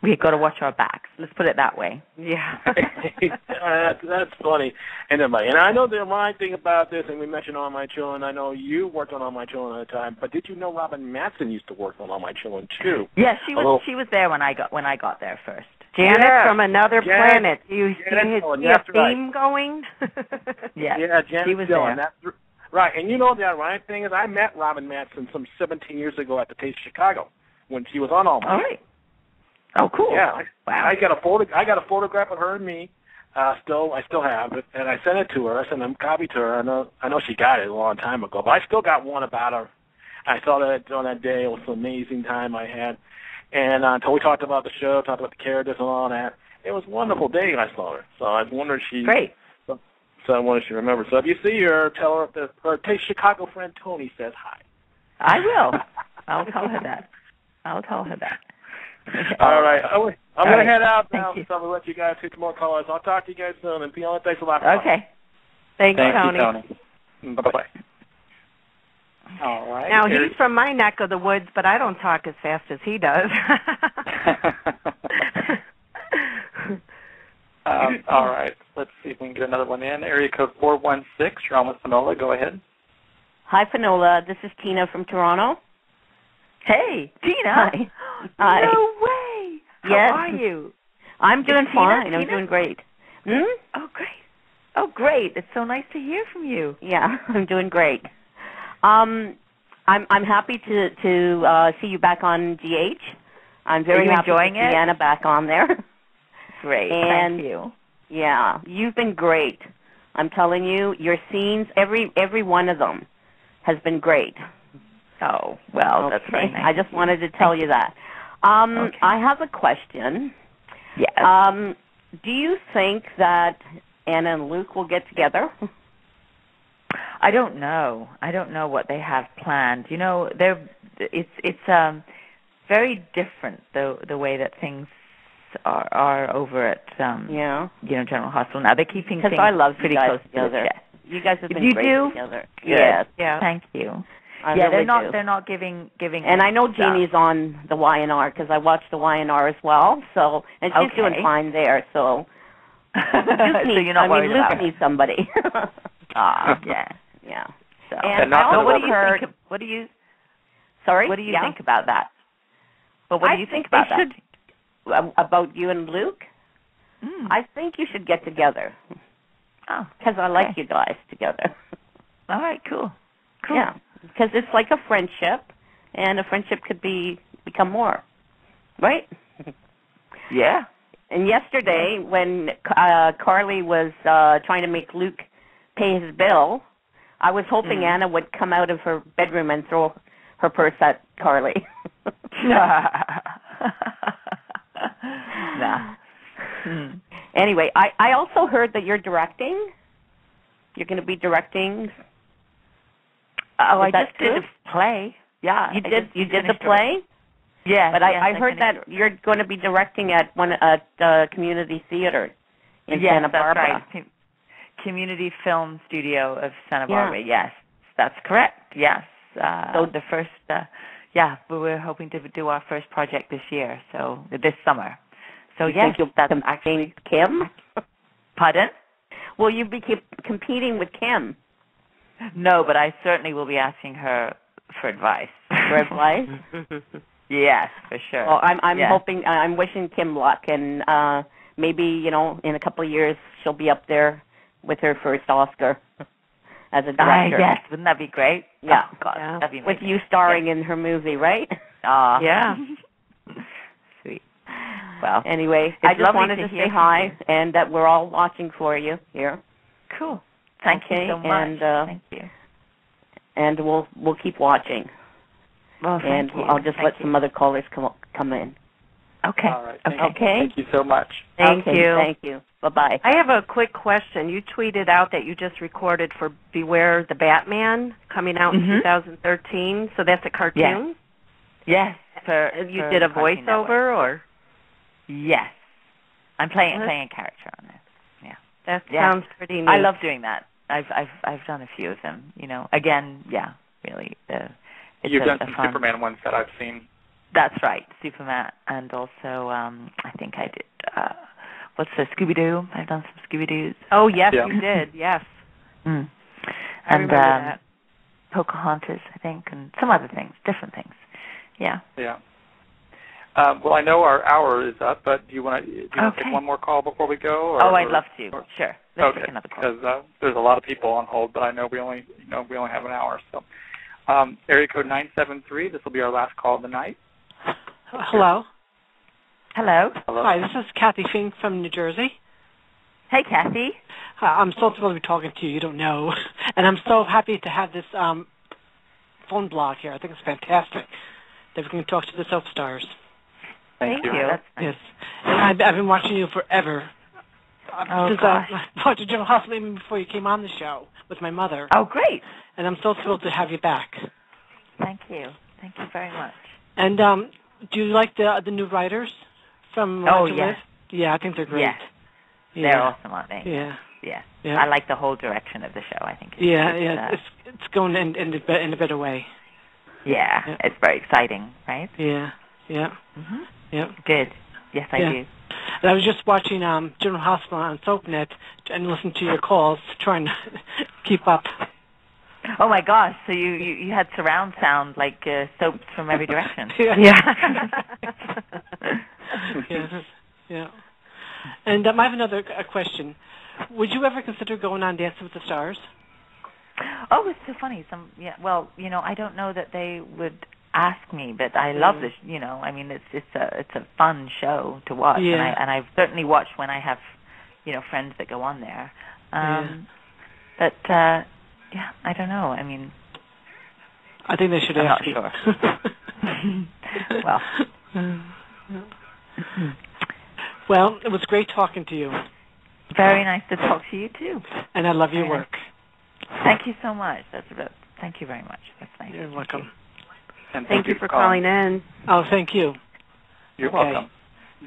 we've got to watch our backs. Let's put it that way. Yeah. That's funny. And I know the right thing about this, and we mentioned All My Children. I know you worked on All My Children at the time, but did you know Robin Manson used to work on All My Children too? Yeah, she was there when I got there first. Janet from another planet. You see a theme going? Yeah, Janet she was Dillon. there. Right, and the ironic thing is I met Robin Manson some 17 years ago at the Taste of Chicago when she was on All My Children. All right. Oh, cool! Yeah, wow. I got a photograph of her and me. I still have it, and I sent it to her. I sent a copy to her. I know she got it a long time ago, but I still got one about her. I saw that on that day. It was an amazing time I had, and we talked about the show, talked about the characters and all that. It was a wonderful day I saw her. So I wonder if she great. So I wonder if she remembers. So if you see her, tell her that her Taste Chicago friend Tony says hi. I will. I'll tell her that. All right. I'm going to head out now, so I'm going to let you guys take some more callers. I'll talk to you guys soon, and Fiona, thanks a lot. Okay. Thanks, Tony. You, Tony. Bye-bye. All right. Now, he's from my neck of the woods, but I don't talk as fast as he does. All right. Let's see if we can get another one in. Area code 416, you're on with Finola. Go ahead. Hi, Finola. This is Tina from Toronto. Hey, Tina. Hi. No way. Yes. How are you? I'm doing fine. Tina? I'm doing great. Oh, great. Oh, great. It's so nice to hear from you. Yeah, I'm doing great. I'm happy to see you back on GH. I'm very happy enjoying to see Anna back on there. Great. And thank you. Yeah, you've been great. I'm telling you, your scenes, every one of them has been great. Oh, well, okay. That's very nice. I just wanted to tell you that. Okay. I have a question. Yes. Do you think that Anna and Luke will get together? I don't know. I don't know what they have planned. It's very different the way that things are over at General Hospital now. They're keeping things I love pretty you guys close together. To the chest. You guys have been you great do? together. Good. Yes. Yeah. Thank you. Really they're not giving. And I know Jeannie's on the YNR because I watch the YNR as well. So and she's doing fine there. So you're not worried about Luke needs somebody. Yeah. So and I also heard. What do you Sorry. think about that? But what do you think about that? About you and Luke? I think you should get together. Oh, because I like you guys together. All right, cool. Cool. Yeah, because it's like a friendship, and a friendship could become more, right? Yeah. And yesterday, when Carly was trying to make Luke pay his bill, I was hoping Anna would come out of her bedroom and throw her purse at Carly. Nah. Anyway, I also heard that you're directing. You're going to be directing. Oh, I just did a play. Yeah. You did the play? Yeah. But I heard that you're going to be directing at Community Theater in Santa Barbara. That's right. Community Film Studio of Santa Barbara. Yes, that's correct. Yes. So the first, we're hoping to do our first project this year, so this summer. So yes, that's actually Kim. Pardon? Will you be competing with Kim? No, but I certainly will be asking her for advice. For advice? Yes, for sure. Well, I'm hoping, I'm wishing Kim luck, and maybe in a couple of years she'll be up there with her first Oscar as a director. Yes, wouldn't that be great? Yeah. Oh, God, that'd be amazing. With you starring in her movie, right? Yeah. Sweet. Well, anyway, I just wanted to say hi, and that we're all watching for you here. Cool. Thank you so much. And, thank you. And we'll keep watching. Well, thank you. I'll just let some other callers come in. Okay. All right. Okay. Thank you so much. Thank you. Bye-bye. I have a quick question. You tweeted out that you just recorded for Beware the Batman coming out in 2013. So that's a cartoon? Yes. You did a voiceover, or? Yes. I'm playing a character on it. Yeah. That sounds pretty neat. I love doing that. I've done a few of them. Again, really. You've done some Superman ones that I've seen. That's right, Superman, and also I think I did. What's the Scooby-Doo? I've done some Scooby-Doos. Oh yes, you did. Yes. I remember that. Pocahontas, I think, and some other things, different things. Yeah. Yeah. Well, I know our hour is up, but do you want to take one more call before we go? I'd love to. Sure. Let's take another call. Because there's a lot of people on hold, but I know we only have an hour. So, area code 973. This will be our last call of the night. Hello. Hello. Hi, this is Kathy Fink from New Jersey. Hey, Kathy. I'm so thrilled to be talking to you. You don't know. And I'm so happy to have this phone blog here. I think it's fantastic that we can talk to the soap stars. Thank you. That's nice. Yes. And I've been watching you forever. Since I watched General Hospital even before you came on the show with my mother. Oh, great. And I'm so thrilled to have you back. Thank you. Thank you very much. And do you like the new writers from yes. Yeah, I think they're great. Yeah. They're awesome, aren't they? Yeah. I like the whole direction of the show. I think it's going in a better way. Yeah, it's very exciting, right? Yeah. Mm-hmm. Yeah. Good. Yes, I do. And I was just watching General Hospital on SoapNet and listening to your calls, trying to keep up. Oh my gosh! So you had surround sound like soaps from every direction. Yeah. And I have another question. Would you ever consider going on Dancing with the Stars? Oh, it's so funny. Well, I don't know that they would ask me, but I love this. I mean, it's a fun show to watch, and I've certainly watched when I have, friends that go on there. But I don't know. I mean, I think they should ask you. I'm not sure. Well. Well, it was great talking to you. Very nice to talk to you too. And I love your work. Thank you so much. Thank you very much. That's nice. You're welcome. And thank you for calling in. Oh, thank you. You're welcome.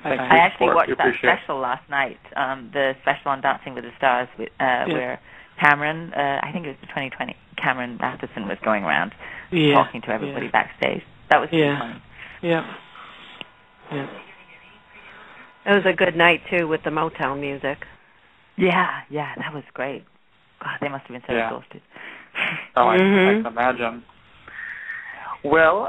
I actually watched that special last night, the special on Dancing with the Stars, where Cameron, I think it was the 2020, Cameron Matheson was going around talking to everybody backstage. That was really fun. Yeah. It was a good night, too, with the Motown music. Yeah, that was great. God, they must have been so exhausted. Oh, I can imagine. Well,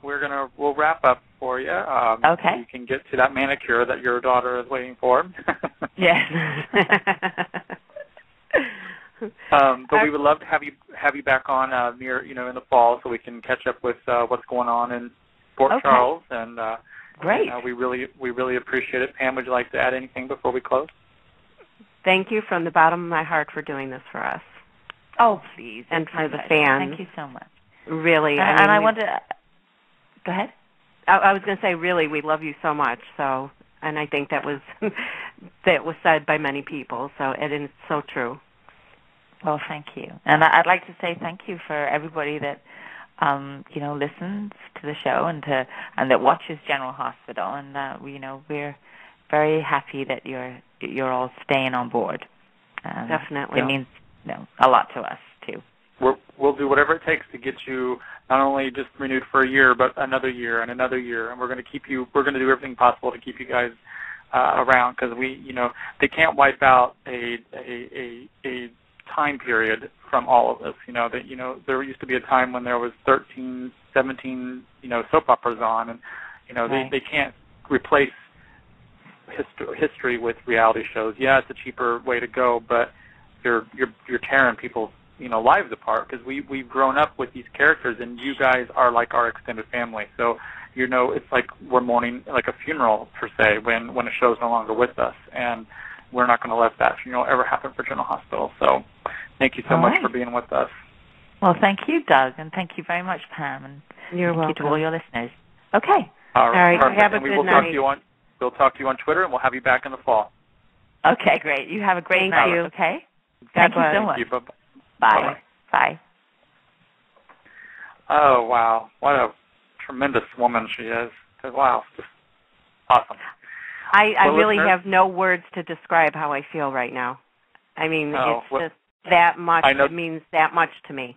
we'll wrap up for you. Okay. You can get to that manicure that your daughter is waiting for. Yes. But we would love to have have you back on near in the fall so we can catch up with what's going on in Port Charles. And great. And, we really appreciate it. Pam, would you like to add anything before we close? Thank you from the bottom of my heart for doing this for us. Oh, please. And for the fans. Thank you so much. Really. And I want to... Go ahead. I was going to say, really, we love you so much. So, and I think that was said by many people. So it is so true. Well, thank you. And I'd like to say thank you for everybody that listens to the show and that watches General Hospital. And we're very happy that you're all staying on board. Definitely. It means a lot to us too. We'll do whatever it takes to get you not only just renewed for a year, but another year and another year. And we're going to keep you. We're going to do everything possible to keep you guys around, because they can't wipe out a time period from all of us. There used to be a time when there was 13, 17, soap operas on, and right. they can't replace history with reality shows. Yeah, it's a cheaper way to go, but you're tearing people's lives apart, because we've grown up with these characters, and you guys are like our extended family. So it's like we're mourning like a funeral per se when a show's no longer with us, and we're not going to let that funeral ever happen for General Hospital. So thank you so much for being with us. Well, thank you, Doug, and thank you very much, Pam, and you're thank welcome. you to all your listeners. Okay. All right. Have a good night. We'll talk to you on Twitter, and we'll have you back in the fall. Okay, great. You have a great night. You. Okay. Thank you so much. Thank you. Bye. Bye. Oh, wow. What a tremendous woman she is. Wow. Just awesome. I really have no words to describe how I feel right now. I mean, it's just that much. It means that much to me.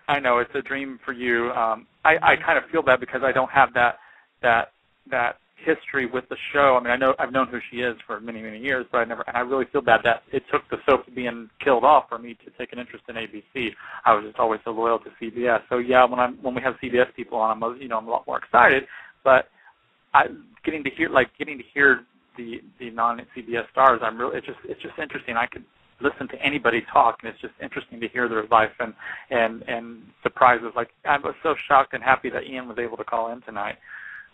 I know. It's a dream for you. I kind of feel that because I don't have that history with the show. I mean, I've known who she is for many, many years, but I really feel bad that it took the soap being killed off for me to take an interest in ABC. I was just always so loyal to CBS. So yeah, when we have CBS people on, I'm a lot more excited. But getting to hear the non-CBS stars, it's just interesting. I could listen to anybody talk, and it's just interesting to hear their life and surprises. Like, I was so shocked and happy that Ian was able to call in tonight.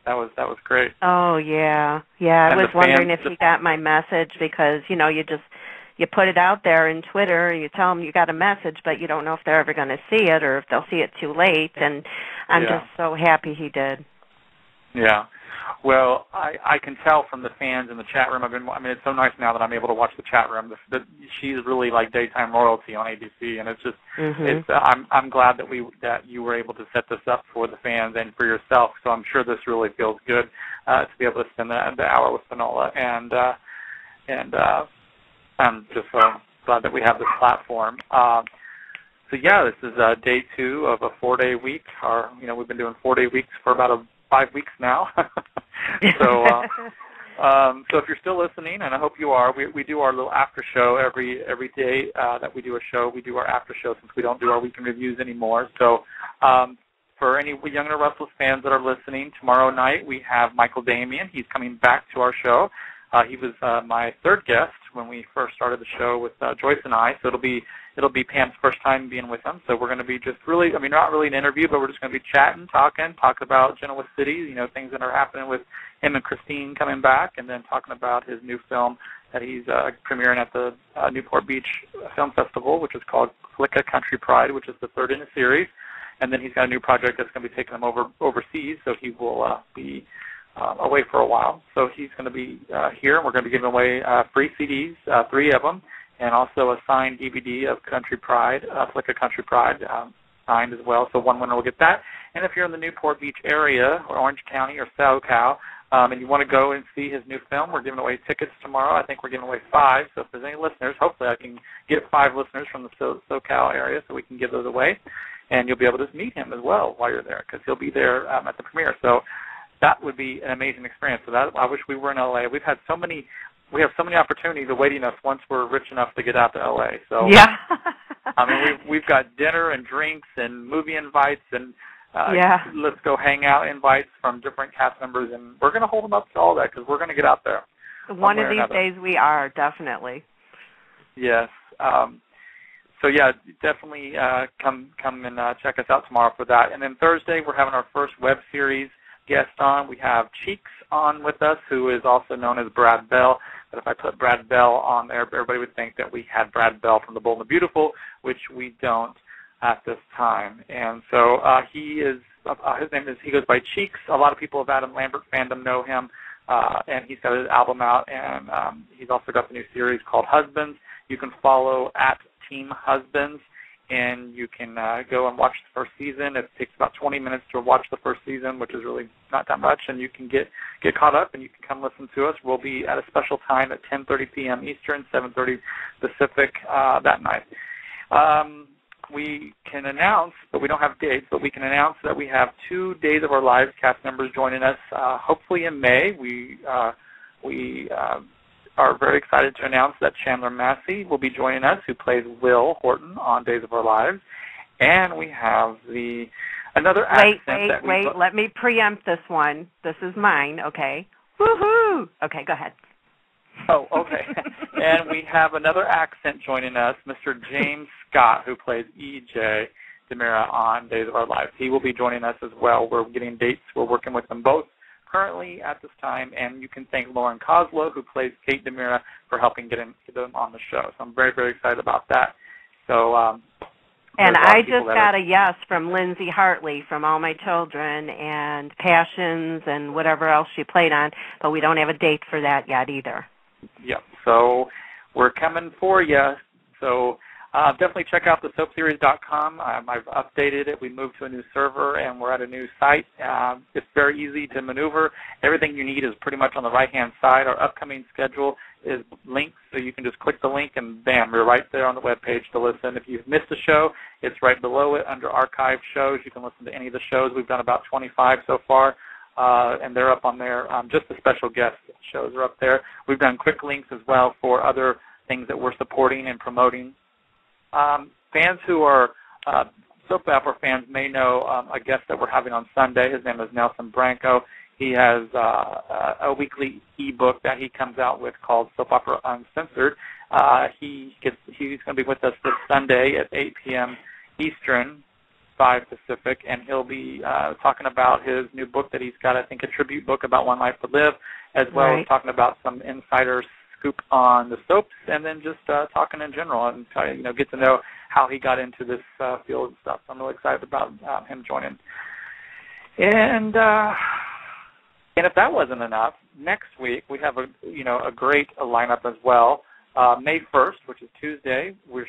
That was great. Oh yeah. I was wondering if you got my message, because you put it out there in Twitter, and you tell them you got a message, but you don't know if they're ever going to see it or if they'll see it too late. And I'm just so happy he did. Yeah. Well, I can tell from the fans in the chat room. It's so nice now that I'm able to watch the chat room. She's really like daytime royalty on ABC, and it's just I'm glad that you were able to set this up for the fans and for yourself. So I'm sure this really feels good to be able to spend the hour with Finola, and I'm just so glad that we have this platform. So yeah, this is day 2 of a 4-day week. We've been doing 4-day weeks for about 5 weeks now. So if you're still listening, and I hope you are, we do our little after show every day that we do a show. We do our after show since we don't do our weekend reviews anymore. So for any Young and Restless fans that are listening, tomorrow night we have Michael Damian. He's coming back to our show. He was my 3rd guest when we first started the show with Joyce and I. So it'll be Pam's first time being with him. So we're going to be just really, not really an interview, but we're just going to be chatting, talk about Genoa City, things that are happening with him and Christine coming back, and then talking about his new film that he's premiering at the Newport Beach Film Festival, which is called Flicka Country Pride, which is the 3rd in a series. And then he's got a new project that's going to be taking him overseas, so he will be away for a while. So he's going to be here, and we're going to be giving away free CDs, 3 of them, and also a signed DVD of Country Pride, Flicka Country Pride, signed as well. So one winner will get that. And if you're in the Newport Beach area, or Orange County, or SoCal, and you want to go and see his new film, we're giving away tickets tomorrow. I think we're giving away 5. So if there's any listeners, hopefully I can get 5 listeners from the SoCal area so we can give those away. And you'll be able to meet him as well while you're there, because he'll be there at the premiere. So that would be an amazing experience. So I wish we were in LA. We have so many opportunities awaiting us once we're rich enough to get out to LA. So yeah. we've got dinner and drinks and movie invites and let's go hang out invites from different cast members, and we're going to hold them up to all that, because we're going to get out there. One of these days we are, definitely. Yes. So yeah, definitely come and check us out tomorrow for that. And then Thursday, we're having our first web series guest on. We have Cheeks on with us, who is also known as Brad Bell. But if I put Brad Bell on there, everybody would think that we had Brad Bell from The Bold and the Beautiful, which we don't at this time. And so he goes by Cheeks. A lot of people of Adam Lambert fandom know him, and he's got his album out, and he's also got the new series called Husbands. You can follow at Team Husbands, and you can go and watch the first season. It takes about 20 minutes to watch the first season, which is really not that much, and you can get caught up, and you can come listen to us. We'll be at a special time at 10:30 p.m. Eastern, 7:30 Pacific that night. We can announce, but we don't have dates, but we can announce that we have 2 Days of Our Lives cast members joining us, hopefully in May. We are very excited to announce that Chandler Massey will be joining us, who plays Will Horton on Days of Our Lives. And we have another accent. Wait, let me preempt this one. This is mine, okay? Woohoo! Okay, go ahead. Oh, okay. And we have another accent joining us, Mr. James Scott, who plays E.J. DeMira on Days of Our Lives. He will be joining us as well. We're getting dates. We're working with them both currently at this time, and you can thank Lauren Koslow, who plays Kate DeMira, for helping get them on the show. So I'm very, very excited about that. So, and I just got a yes from Lindsay Hartley from All My Children and Passions and whatever else she played on, but we don't have a date for that yet either. Yep. So we're coming for you. So definitely check out the soapseries.com. I've updated it. We moved to a new server, and we're at a new site. It's very easy to maneuver. Everything you need is pretty much on the right-hand side. Our upcoming schedule is linked, so you can just click the link, and bam, you're right there on the web page to listen. If you've missed a show, it's right below it under archive shows. You can listen to any of the shows. We've done about 25 so far. And they're up on there. Just the special guest shows are up there. We've done quick links as well for other things that we're supporting and promoting. Fans who are soap opera fans may know a guest that we're having on Sunday. His name is Nelson Branco. He has a weekly e-book that he comes out with called Soap Opera Uncensored. He's going to be with us this Sunday at 8 p.m. Eastern, 5 Pacific, and he'll be talking about his new book that he's got, I think, a tribute book about One Life to Live, as well as talking about some insider scoop on the soaps, and then just talking in general and get to know how he got into this field and stuff. So I'm really excited about him joining. And if that wasn't enough, next week we have a great lineup as well. May 1st, which is Tuesday, we're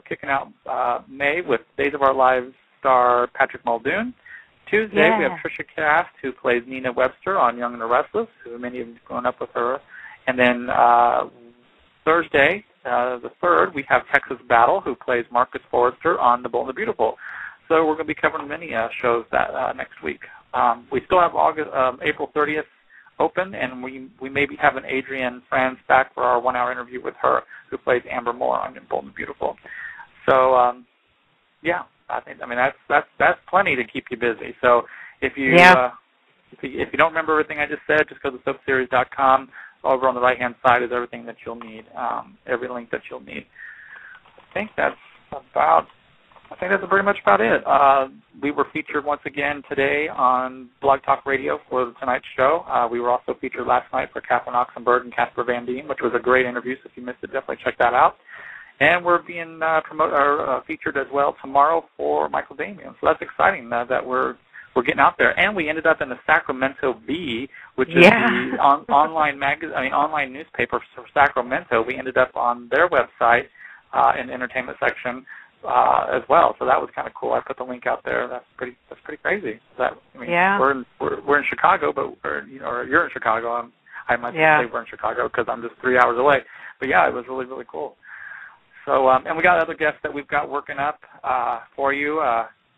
kicking out May with Days of Our Lives star Patrick Muldoon. Tuesday, we have Trisha Cast, who plays Nina Webster on Young and the Restless, who many of you have grown up with her. And then Thursday, the 3rd, we have Texas Battle, who plays Marcus Forrester on The Bold and the Beautiful. So we're going to be covering many shows that next week. We still have April 30th open, and we may be having Adrienne Franz back for our 1-hour interview with her, who plays Amber Moore on Bold and Beautiful. So, that's plenty to keep you busy. So if you don't remember everything I just said, just go to soapseries.com. Over on the right-hand side is everything that you'll need, every link that you'll need. I think that's pretty much about it. We were featured once again today on Blog Talk Radio for tonight's show. We were also featured last night for Catherine Oxenberg and Casper Van Dien, which was a great interview, so if you missed it, definitely check that out. And we're being featured as well tomorrow for Michael Damian. So that's exciting that we're getting out there. And we ended up in the Sacramento Bee, which is the online newspaper for Sacramento. We ended up on their website in the entertainment section as well. So that was kind of cool. I put the link out there. That's pretty crazy. We're in Chicago, but or you're in Chicago. I might say we're in Chicago because I'm just 3 hours away. But yeah, it was really, really cool. So, and we got other guests that we've got working up for you.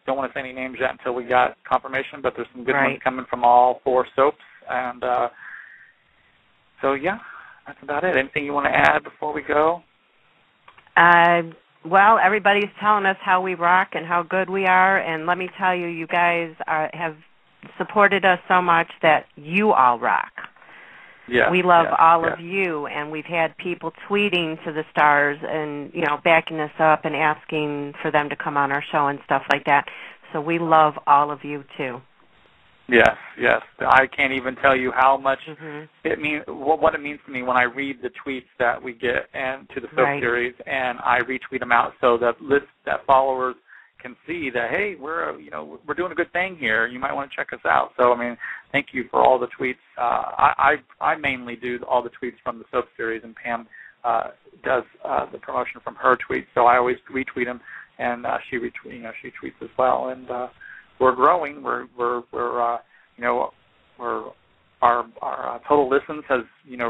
Don't want to say any names yet until we got confirmation, but there's some good ones coming from all 4 soaps. And so, that's about it. Anything you want to add before we go? Well, everybody's telling us how we rock and how good we are, and let me tell you, you guys have supported us so much that you all rock. We love all of you, and we've had people tweeting to the stars and, backing us up and asking for them to come on our show and stuff like that. So we love all of you, too. Yes. I can't even tell you how much it means, what it means to me when I read the tweets that we get and to the soap series, and I retweet them out so that followers can see that, hey, we're doing a good thing here. You might want to check us out. So, thank you for all the tweets. I mainly do all the tweets from the soap series, and Pam does the promotion from her tweets. So I always retweet them, and she tweets as well. And we're growing. Our total listens has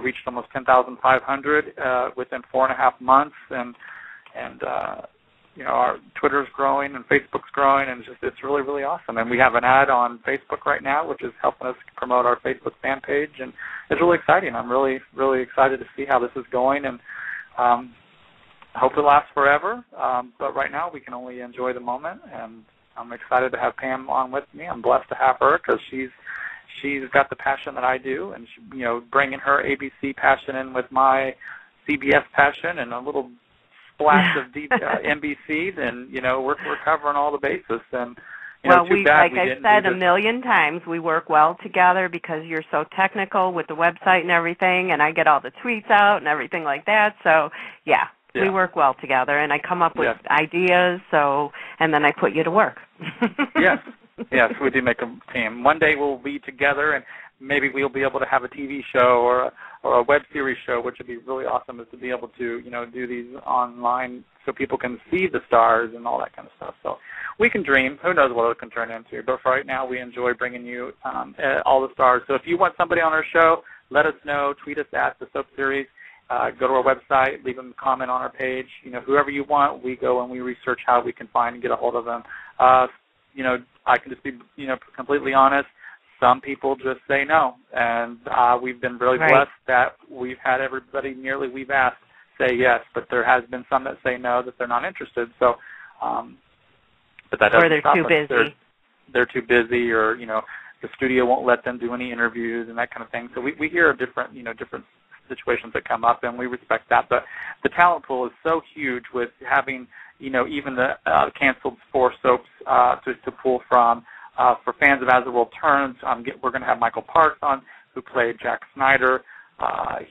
reached almost 10,500 within 4.5 months, and our Twitter's growing and Facebook's growing, and it's really, really awesome. And we have an ad on Facebook right now, which is helping us promote our Facebook fan page, and it's really exciting. I'm really, really excited to see how this is going, and I hope it lasts forever. But right now, we can only enjoy the moment, and I'm excited to have Pam on with me. I'm blessed to have her because she's got the passion that I do, and bringing her ABC passion in with my CBS passion and a little splash of deep NBC, then we're covering all the bases. And I've said a million times, we work well together because you're so technical with the website and everything, and I get all the tweets out and everything like that. So we work well together, and I come up with ideas. And then I put you to work. Yes, we do make a team. One day we'll be together, and maybe we'll be able to have a TV show or a web series show, which would be really awesome, is to be able to do these online so people can see the stars and all that kind of stuff. So we can dream. Who knows what it can turn into? But for right now, we enjoy bringing you all the stars. So if you want somebody on our show, let us know. Tweet us at the Soap Series. Go to our website, leave them a comment on our page. Whoever you want, we go and we research how we can find and get a hold of them. I can just be, completely honest. Some people just say no, and we've been really blessed that we've had everybody nearly we've asked say yes, but there has been some that say no, that they're not interested. So, but that doesn't stop us. Or they're too busy. They're too busy, or the studio won't let them do any interviews and that kind of thing. So we hear of different situations that come up, and we respect that. But the talent pool is so huge with having, even the canceled 4 soaps to pull from. For fans of As the World Turns, we're going to have Michael Parks on, who played Jack Snyder.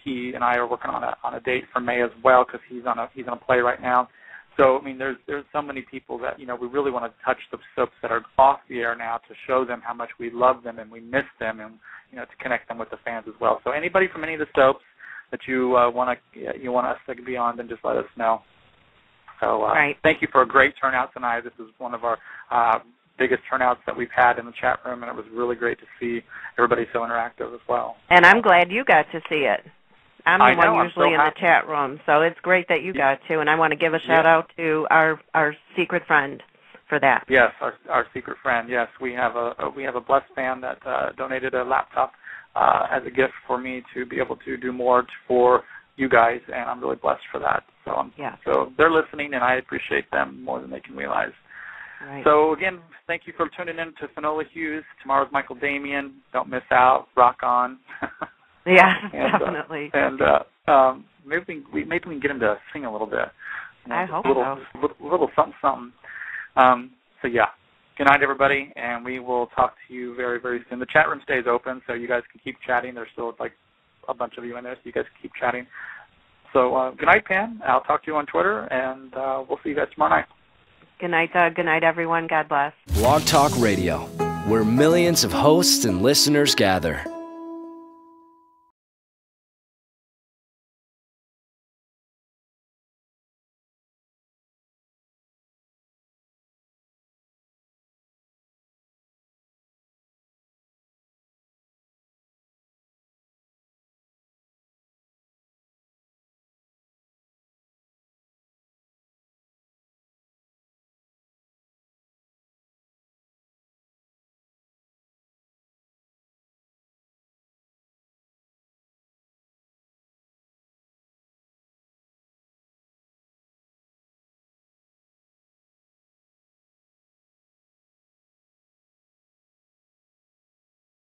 He and I are working on a date for May as well, because he's on a play right now. So there's so many people that we really want to touch the soaps that are off the air now to show them how much we love them and we miss them, and to connect them with the fans as well. So anybody from any of the soaps that you want us to be on, then just let us know. So thank you for a great turnout tonight. This is one of our biggest turnouts that we've had in the chat room, and it was really great to see everybody so interactive as well. And I'm glad you got to see it. I'm the one usually in the chat room, so it's great that you got to, and I want to give a shout-out to our secret friend for that. Yes, our secret friend. Yes, we have a blessed fan that donated a laptop as a gift for me to be able to do more for you guys, and I'm really blessed for that. So they're listening, and I appreciate them more than they can realize. Right. So, again, thank you for tuning in to Finola Hughes. Tomorrow's Michael Damian. Don't miss out. Rock on. Definitely. Maybe we can get him to sing a little bit. I hope so. A little something. Good night, everybody, and we will talk to you very, very soon. The chat room stays open, so you guys can keep chatting. There's still, a bunch of you in there, so you guys can keep chatting. So, good night, Pam. I'll talk to you on Twitter, and we'll see you guys tomorrow night. Good night, Doug. Good night, everyone. God bless. Blog Talk Radio, where millions of hosts and listeners gather.